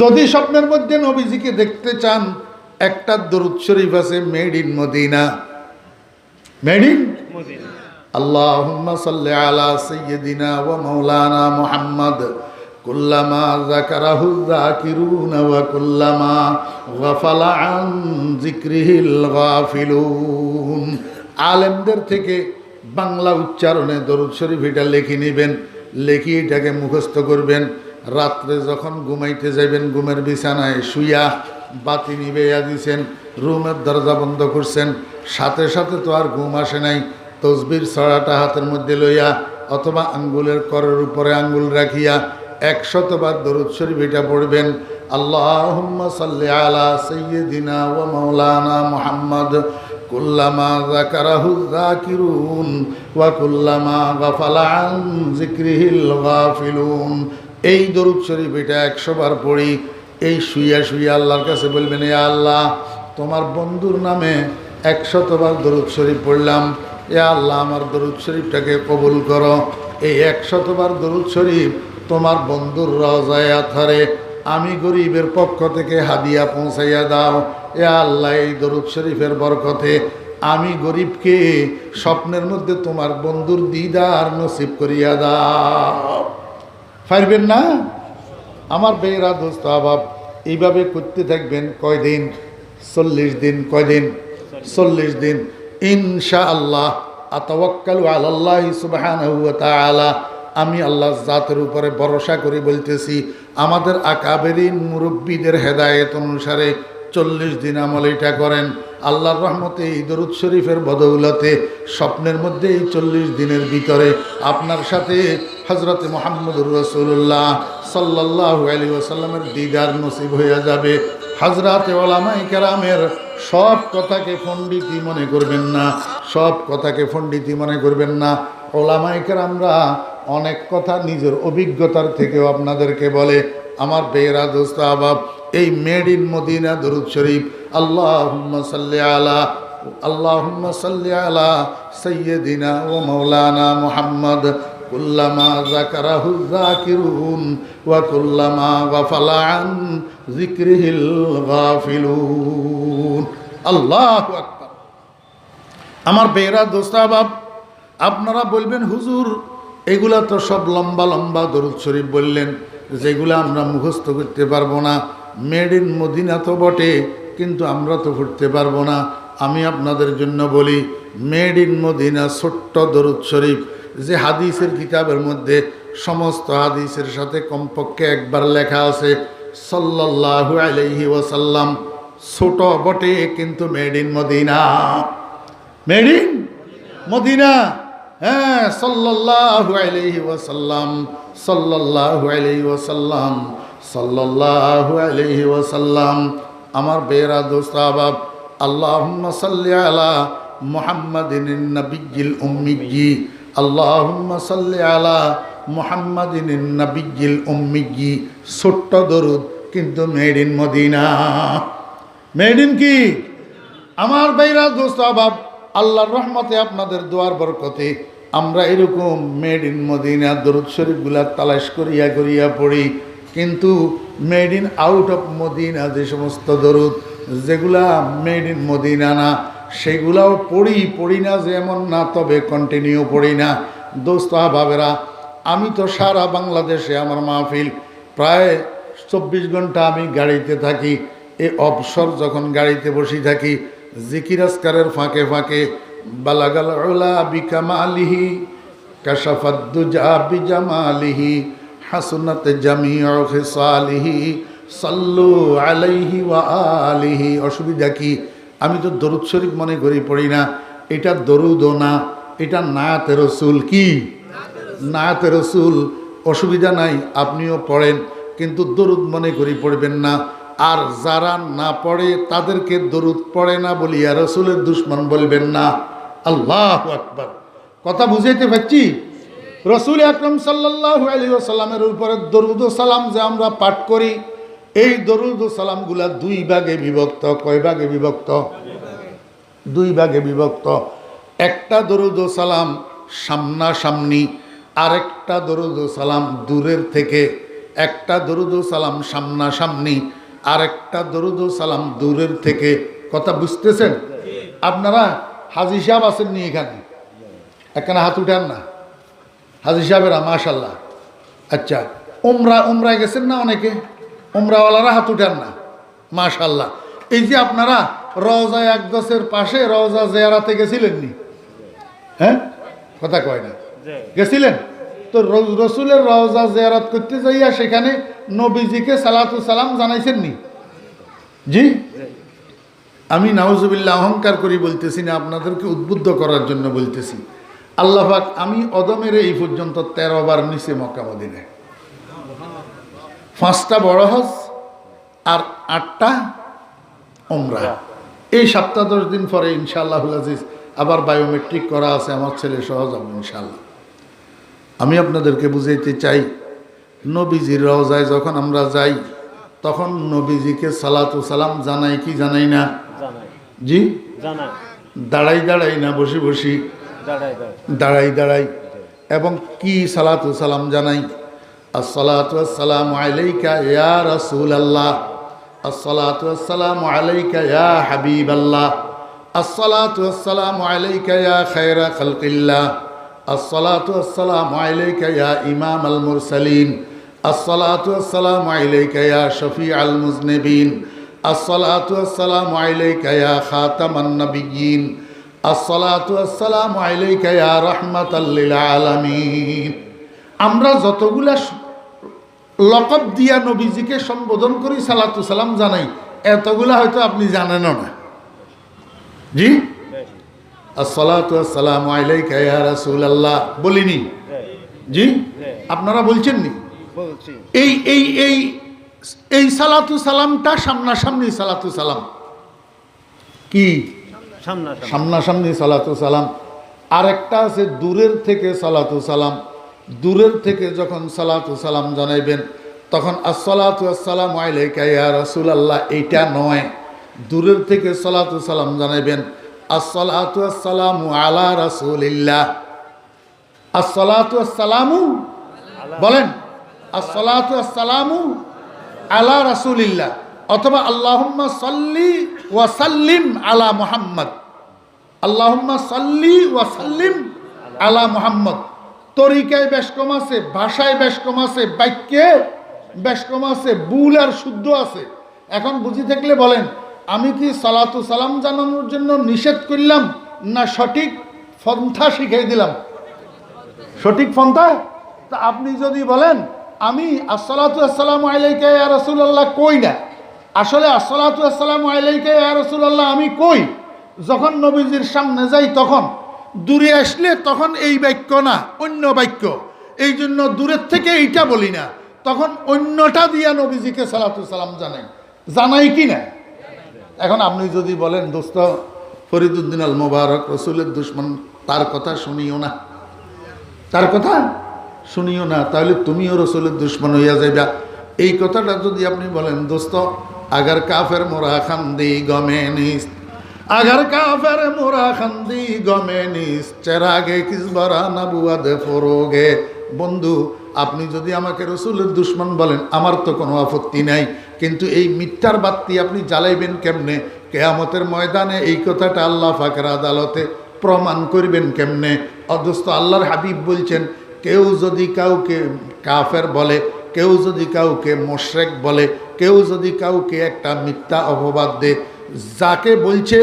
যদি স্বপ্নের মধ্যে নবীজিকে দেখতে চান, একটা দরুদ শরীফ আছে, made in Medina. Made in Madina. আল্লাহুম্মা সাল্লি আলা সাইয়্যিদিনা ওয়া মাওলানা মুহাম্মদ কুল্লামা যাকারাহু যাকিরুনা ওয়া কুল্লামা গাফালা আন যিকরিহিল গাফিলুন। আলেমদের থেকে বাংলা উচ্চারণে দরুদ শরীফ এটা লিখে নেবেন, লিখে এটাকে মুখস্থ করবেন। রাত্রে যখন ঘুমাইতে যাবেন, ঘুমের বিছানায় শুইয়া বাতি নিবেয়া দিছেন, রুমের দরজা বন্ধ করছেন, সাথে সাথে তো আর ঘুম আসে নাই, তসবির ছড়াটা হাতের মধ্যে লইয়া অথবা আঙ্গুলের করের উপরে আঙ্গুল রাখিয়া 100 বার দরুদ শরীফ এটা পড়বেন। আল্লাহুম্মা সাল্লি আলা সাইয়্যিদিনা ওয়া মাওলানা মুহাম্মদ কুল্লামা যাকারাহু যাকিরুন ওয়া কুল্লামা গাফালা আন যিকরিহিল গাফিলুন। এই দরুদ শরীফ এটা 100 বার পড়ি। এই শুইয়া শুইয়া আল্লাহর কাছে বলবেন, ইয়া আল্লাহ, তোমার বন্ধুর নামে 100 বার দরুদ শরীফ পড়লাম, ইয়া আল্লাহ আমার দরুদ শরীফটাকে কবুল করো। এই 100 বার দরুদ শরীফ তোমার বন্ধুর রওজায়ে আতহারে আমি গরিবের পক্ষ থেকে হাদিয়া পৌঁছাইয়া দাও। ইয়া আল্লাহ, এই দরুদ শরীফের বরকতে আমি গরিবকে স্বপ্নের মধ্যে তোমার বন্ধুর দিদার নসিব করিয়া দাও। পারবেন না? আমার বেয়েরা দোস্ত আবাব, এইভাবে করতে থাকবেন কয়দিন? 40 দিন। কয়দিন? 40 দিন। ইনশাআল্লাহ আতাওয়াক্কালু আলাল্লাহি সুবহানাহু ওয়া তাআলা। আমি আল্লাহর জাতের উপরে ভরসা করে বলতেছি, আমাদের আকাবেরিন মুরব্বীদের হেদায়েত অনুসারে 40 দিন আমল এটা করেন। আল্লাহর রহমতে এই দরুদ শরীফের বদৌলতে স্বপ্নের মধ্যে এই 40 দিনের ভিতরে আপনার সাথে হযরতে মুহাম্মদুর রাসূলুল্লাহ সাল্লাল্লাহু আলাইহি ওয়াসাল্লামের দিদার নসিব হয়ে যাবে। হযরতে উলামায়ে কেরামের সব কথাকে পণ্ডিতি মনে করবেন না, সব কথাকে পণ্ডিতি মনে করবেন না। উলামায়ে কেরামরা অনেক কথা নিজের অভিজ্ঞতার থেকেও আপনাদেরকে বলে। আমার বেয়েরা দোস্ত আবাব, এই মেড ইন মদিনা দরুদ শরীফ আল্লাহুম্মা সাল্লি আলা সাইয়্যিদিনা ওয়া মাওলানা মুহাম্মদ কুল্লামা যাকারাহু যাকিরুন ওয়া কুল্লামা গাফালা আন যিকরিহিল গাফিলুন। আল্লাহু আকবার। আমার বেয়েরা দোস্ত আবাব, আপনারা বলবেন, হুজুর এগুলা তো সব লম্বা লম্বা দরুদ শরীফ বললেন, যেগুলো আমরা মুখস্থ করতে পারবো না। মেড ইন মদিনা তো বটে, কিন্তু আমরা তো পড়তে পারবো না। আমি আপনাদের জন্য বলি, মেড ইন মদিনা ছোট্ট দরুদ শরীফ, যে হাদিসের কিতাবের মধ্যে সমস্ত হাদিসের সাথে কমপক্ষে একবার লেখা আছে সাল্লাল্লাহু আলাইহি ওয়াসাল্লাম। ছোট বটে, কিন্তু made in Medina. Made in Madina, হ্যাঁ, সাল্লাল্লাহু আলাইহি ওয়াসাল্লাম, সাল্লাল্লাহু আলাইহি ওয়াসাল্লাম, সাল্লাল্লাহু আলাইহি ওয়াসাল্লাম। আমার বেয়েরা দোস্ত আবাব, আল্লাহুম্মা সাল্লি আলা মুহাম্মাদিন নাবিয়্যিল উম্মিয়্যি, আল্লাহুম্মা সাল্লি আলা মুহাম্মাদিন নাবিয়্যিল উম্মিয়্যি। ছোট্ট দরুদ, কিন্তু made in Medina. Made in কি? আমার বেয়েরা দোস্ত আবাব, আল্লাহর রহমতে আপনাদের দোয়ার বরকতে আমরা এরকম মেড ইন মদিনা দরুদ শরীফগুলা তালাশ করিয়া করিয়া পড়ি। কিন্তু made in out of Madina যে সমস্ত দরুদ যেগুলা মেড ইন মদিনা না, সেগুলাও পড়ি না যে এমন না, তবে কন্টিনিউ পড়ি না। দোস্ত আহবাবেরা, আমি তো সারা বাংলাদেশে আমার মাহফিল প্রায় 24 ঘন্টা আমি গাড়িতে থাকি। এই অবসর যখন গাড়িতে বসে থাকি, জিকির আজকারের ফাঁকে ফাঁকে বালাগাল উলা বিকামালিহি কাশাফাদ দুজা বিজামালিহি হাসনাত জামিউ খিসালিহি সাল্লু আলাইহি ওয়া আলিহি। অসুবিধা কি? আমি তো দরুদ শরীফ মনে করি পড়ি না। এটা দরুদও না, এটা নায়াতে রসুল। কি? নায়াতে রসুল। অসুবিধা নাই, আপনিও পড়েন, কিন্তু দরুদ মনে করি পড়বেন না। আর যারা না পড়ে তাদেরকে দরুদ পড়ে না বলিয়া রসুলের দুশ্মন বলবেন না। আল্লাহু আকবার। কথা বুঝাইতে পারছি? রসুল আকরাম সাল্লাল্লাহু আলাইহি ওয়াসাল্লামের উপরে দরুদ ও সালাম যে আমরা পাঠ করি, এই দরুদ ও সালামগুলা 2 ভাগে বিভক্ত। কয় ভাগে বিভক্ত? 2 ভাগে বিভক্ত। একটা দরুদ ও সালাম সামনাসামনি, আরেকটা দরুদ ও সালাম দূরের থেকে। একটা দরুদ ও সালাম সামনাসামনি, আরেকটা দরুদ ও সালাম দূরের থেকে। কথা বুঝতেছেন? আপনারা হাজী সাহেব আছেন নি এখানে? এখানে হাত উঠান না হাজী সাহেবেরা, মাশাল্লাহ। আচ্ছা, উমরায় গেছেন না অনেকে? উমরাওয়ালারা হাত উঠান না, মাশাল্লাহ। এই যে আপনারা রওজা আকদাসের পাশে রওজা জিয়ারাতে গেছিলেন নি? হ্যাঁ, কথা কয় না, গেছিলেন তো? রসুলের রওজা জিয়ারাত করতে যাইয়া সেখানে নবীজিকে সালাতু সালাম জানাইছেন নি? জি। আমি নাউজুবিল্লাহ অহংকার করি বলতেছি না, আপনাদেরকে উদ্বুদ্ধ করার জন্য বলতেছি। আল্লাহ পাক আমি অদমের এই পর্যন্ত 13 বার নিচে মক্কা মদিনায়, 5টা বড় হজ আর 8টা উমরা। এই 7-10 দিন পরে ইনশাআল্লাহুল আজিজ আবার বায়োমেট্রিক করা আছে, আমার ছেলে সহ যাবো ইনশাআল্লাহ। আমি আপনাদেরকে বুঝাইতে চাই, নবীজির রওজায় যখন আমরা যাই তখন নবীজিকে সালাতু সালাম জানাই কি জানাই না? জি জানাই। দাঁড়াই দাঁড়াই না বসি বসি? দাঁড়াই দাঁড়াই। এবং কি সালাতু সালাম জানাই? আসসালাতু আসসালামু আলাইকা ইয়া রাসূলুল্লাহ, আসসালাতু আসসালামু আলাইকা ইয়া হাবিবাল্লাহ, আসসালাতু আসসালামু আলাইকা ইয়া খায়রা খালকিল্লাহ, আসসালাতু আসসালামু আলাইকা ইয়া ইমামাল মুরসালিন, আসসালাতু আসসালামু আলাইকা ইয়া শফিআল মুজনিবিন, আসসালাতু আসসালামু আলাইকা ইয়া খাতামান নাবিয়্যিন, আসসালাতু আসসালামু আলাইকা ইয়া রাহমাতাল লিল আলামিন। আমরা যতগুলা লকব দিয়া নবীজিকে সম্বোধন করি, সালাতু সালাম জানাই, এতগুলা হয়তো আপনি জানেনও না। জি, আসসালাতু আসসালামু আলাইকা ইয়া রাসূলুল্লাহ বলিনি? জি, আপনারা বলছেন নি? এই এই এই এই সালাতু সালামটা সামনাসামনি সালাতু সালাম। কি সামনাসামনি সালাতু সালাম? আরেকটা আছে দূরের থেকে সালাতু সালাম। দূরের থেকে যখন সালাতু সালাম জানাইবেন তখন আসসালাতু আসসালামু আলাইকা ইয়া রাসূলুল্লাহ এইটা নয়, দূরের থেকে সালাতু সালাম জানাইবেন আসসালাতু আসসালামু আলা রাসূলিল্লাহ, আসসালাতু আসসালামু বলেন আসসালাতু আসসালামু আলা রাসূলিল্লাহ, অথবা আল্লাহুম্মা সাল্লি ওয়া সাল্লিম আলা মুহাম্মদ, আল্লাহুম্মা সাল্লি ওয়া সাল্লিম আলা মুহাম্মদ। তরিকায় বেশ কম আছে, ভাষায় বেশ কম আছে, বাক্যে বেশ কম আছে, ভুল আর শুদ্ধ আছে। এখন বুঝি থাকলে বলেন, আমি কি সালাতু সালাম জানানোর জন্য নিষেধ করলাম না সঠিক পন্থা শিখাই দিলাম? সঠিক পন্থা। তা আপনি যদি বলেন আমি আসসালাতু আসসালামু আলাইকা ইয়া রাসূলুল্লাহ কই না, আসলে আসসালাতু আসসালামু আলাইকা ইয়া রাসূলুল্লাহ আমি কই যখন নবীজির সামনে যাই, তখন দূরে আসলে তখন এই বাক্য না অন্য বাক্য, এই জন্য দূরের থেকে এইটা বলি না, তখন অন্যটা দিয়া নবীজিকে সালাতু সালাম জানাই কি না? এখন আপনি যদি বলেন দোস্ত ফরিদউদ্দিন আল মোবারক রসুলের দুশ্মন, তার কথা শুনিও না, তার কথা শুনিও না, তাহলে তুমিও রসুলের দুশ্মন হইয়া যাইবা। এই কথাটা যদি আপনি বলেন দোস্ত আগার কাফের মোরা খান্দি গমে নিস, আগার কাফের মোরা খান্দি গমে নিস, চেরাগে কিসবারা নাবুয়াদে ফরোগে। বন্ধু আপনি যদি আমাকে রসুলের দুশ্মন বলেন আমার তো কোনো আপত্তি নাই, কিন্তু এই মিথ্যার বাতি আপনি জ্বালাইবেন কেমনে? কিয়ামতের ময়দানে এই কথাটা আল্লাহ পাকের আদালতে প্রমাণ করবেন কেমনে? অদস্ত আল্লাহর হাবিব বলছেন, কেউ যদি কাউকে কাফের বলে, কেউ যদি কাউকে মুশরিক বলে, কেউ যদি কাউকে একটা মিথ্যা অপবাদ দেয়, যাকে বলছে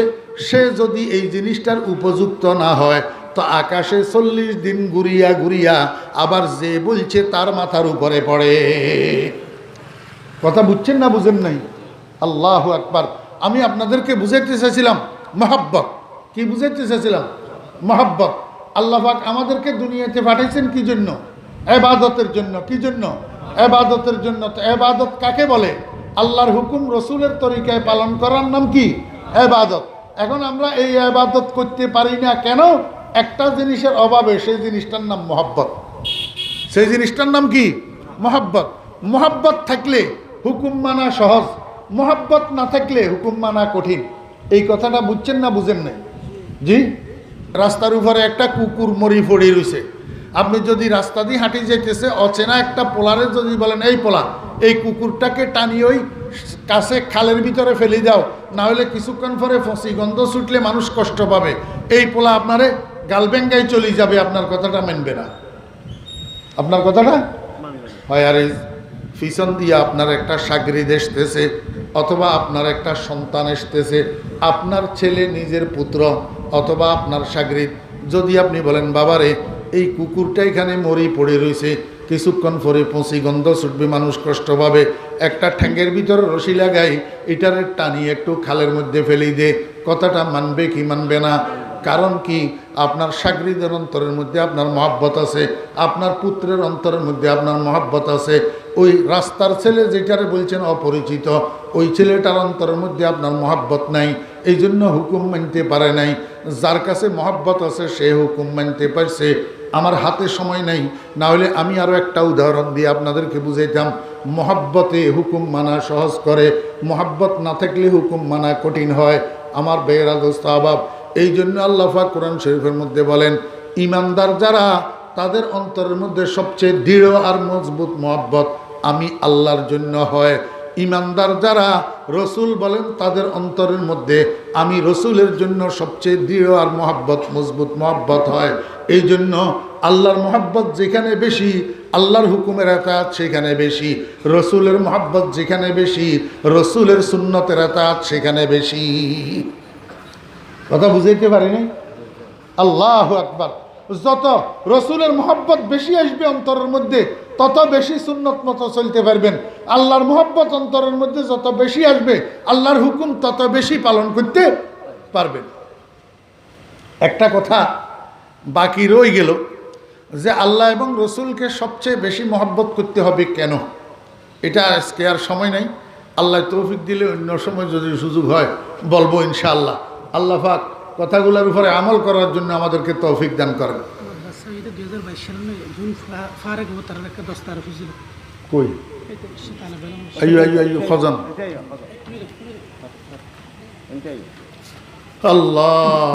সে যদি এই জিনিসটার উপযুক্ত না হয় তো আকাশে 40 দিন ঘুরিয়া ঘুরিয়া আবার যে বলছে তার মাথার উপরে পড়ে। কথা বুঝছেন না বুঝেন নাই? আল্লাহু আকবার। আমি আপনাদেরকে বুঝাইতে চাইছিলাম মহব্বত। কি বুঝাইতে চাইছিলাম? মহব্বত। আল্লাহ পাক আমাদেরকে দুনিয়াতে পাঠাইছেন কি জন্য? ইবাদতের জন্য। কি জন্য? ইবাদতের জন্য। তো ইবাদত কাকে বলে? আল্লাহর হুকুম রসুলের তরিকায় পালন করার নাম কি? ইবাদত। এখন আমরা এই ইবাদত করতে পারি না কেন? একটা জিনিসের অভাবে, সেই জিনিসটার নাম মহব্বত। সেই জিনিসটার নাম কি? মহব্বত। মহব্বত থাকলে হুকুম মানা সহজ, মহব্বত না থাকলে হুকুম মানা কঠিন। এই কথাটা বুঝছেন না বুঝেন নাই? জি, রাস্তার উপরে একটা কুকুর মরি পড়ে রয়েছে, আপনি যদি রাস্তা দিয়ে হাঁটি যাইতেছে, অচেনা একটা পোলারে যদি বলেন এই পোলা এই কুকুরটাকে টানিয়ে ওই কাছে খালের ভিতরে ফেলে দাও, না হলে কিছুক্ষণ পরে ফসি গন্ধ ছুটলে মানুষ কষ্ট পাবে, এই পোলা আপনারে গালবেঙ্গায় চলে যাবে, আপনার কথাটা মানবে না। আপনার কথাটা হয় আর পিছন দিয়ে আপনার একটা সাগরিদ আসতেছে, অথবা আপনার একটা সন্তান আসতেছে, আপনার ছেলে নিজের পুত্র অথবা আপনার সাগরিদ, যদি আপনি বলেন বাবারে এই কুকুরটা এখানে মরি পড়ে রয়েছে, কিছুক্ষণ পরে পচি গন্ধ ছুটবে, মানুষ কষ্ট পাবে, একটা ঠ্যাঙ্গের ভিতরে রশি লাগাই এটারে টানিয়ে একটু খালের মধ্যে ফেলে দে, কথাটা মানবে কি মানবে না? কারণ কি? আপনার শাগরিদের অন্তরের মধ্যে আপনার মহব্বত আছে, আপনার পুত্রের অন্তরের মধ্যে আপনার মহব্বত আছে। ওই রাস্তার ছেলে যেটারে বলছেন অপরিচিত, ওই ছেলেটার অন্তরের মধ্যে আপনার মহব্বত নাই, এই জন্য হুকুম মানতে পারে নাই। যার কাছে মহব্বত আছে সে হুকুম মানতে পারছে। আমার হাতে সময় নেই, না হলে আমি আরও একটা উদাহরণ দিয়ে আপনাদেরকে বুঝাইতাম। মহব্বতে হুকুম মানা সহজ করে, মহব্বত না থাকলে হুকুম মানা কঠিন হয়। আমার বেয়েরা দোস্ত আবাব, এই জন্য আল্লাহ পাক কোরআন শরীফের মধ্যে বলেন, ইমানদার যারা তাদের অন্তরের মধ্যে সবচেয়ে দৃঢ় আর মজবুত মহব্বত আমি আল্লাহর জন্য হয়। ইমানদার যারা, রসুল বলেন তাদের অন্তরের মধ্যে আমি রসুলের জন্য সবচেয়ে দৃঢ় আর মহব্বত মজবুত মহব্বত হয়। এই জন্য আল্লাহর মহব্বত যেখানে বেশি, আল্লাহর হুকুমের এতাআত সেখানে বেশি, রসুলের মহব্বত যেখানে বেশি, রসুলের সুন্নতের এতাআত সেখানে বেশি। কথা বুঝাইতে পারিনি? আল্লাহু আকবার। যত রসুলের মহব্বত বেশি আসবে অন্তরের মধ্যে, তত বেশি সুন্নত মতো চলতে পারবেন। আল্লাহর মহব্বত অন্তরের মধ্যে যত বেশি আসবে, আল্লাহর হুকুম তত বেশি পালন করতে পারবেন। একটা কথা বাকি রয়ে গেল যে আল্লাহ এবং রসুলকে সবচেয়ে বেশি মহব্বত করতে হবে কেন? এটা আজকে আর সময় নাই, আল্লাহ তৌফিক দিলে অন্য সময় যদি সুযোগ হয় বলবো ইনশাআল্লাহ। আল্লাহ পাক কথাগুলোর উপরে আমল করার জন্য আমাদেরকে তৌফিক দান করেন। কই ফজন আল্লাহ।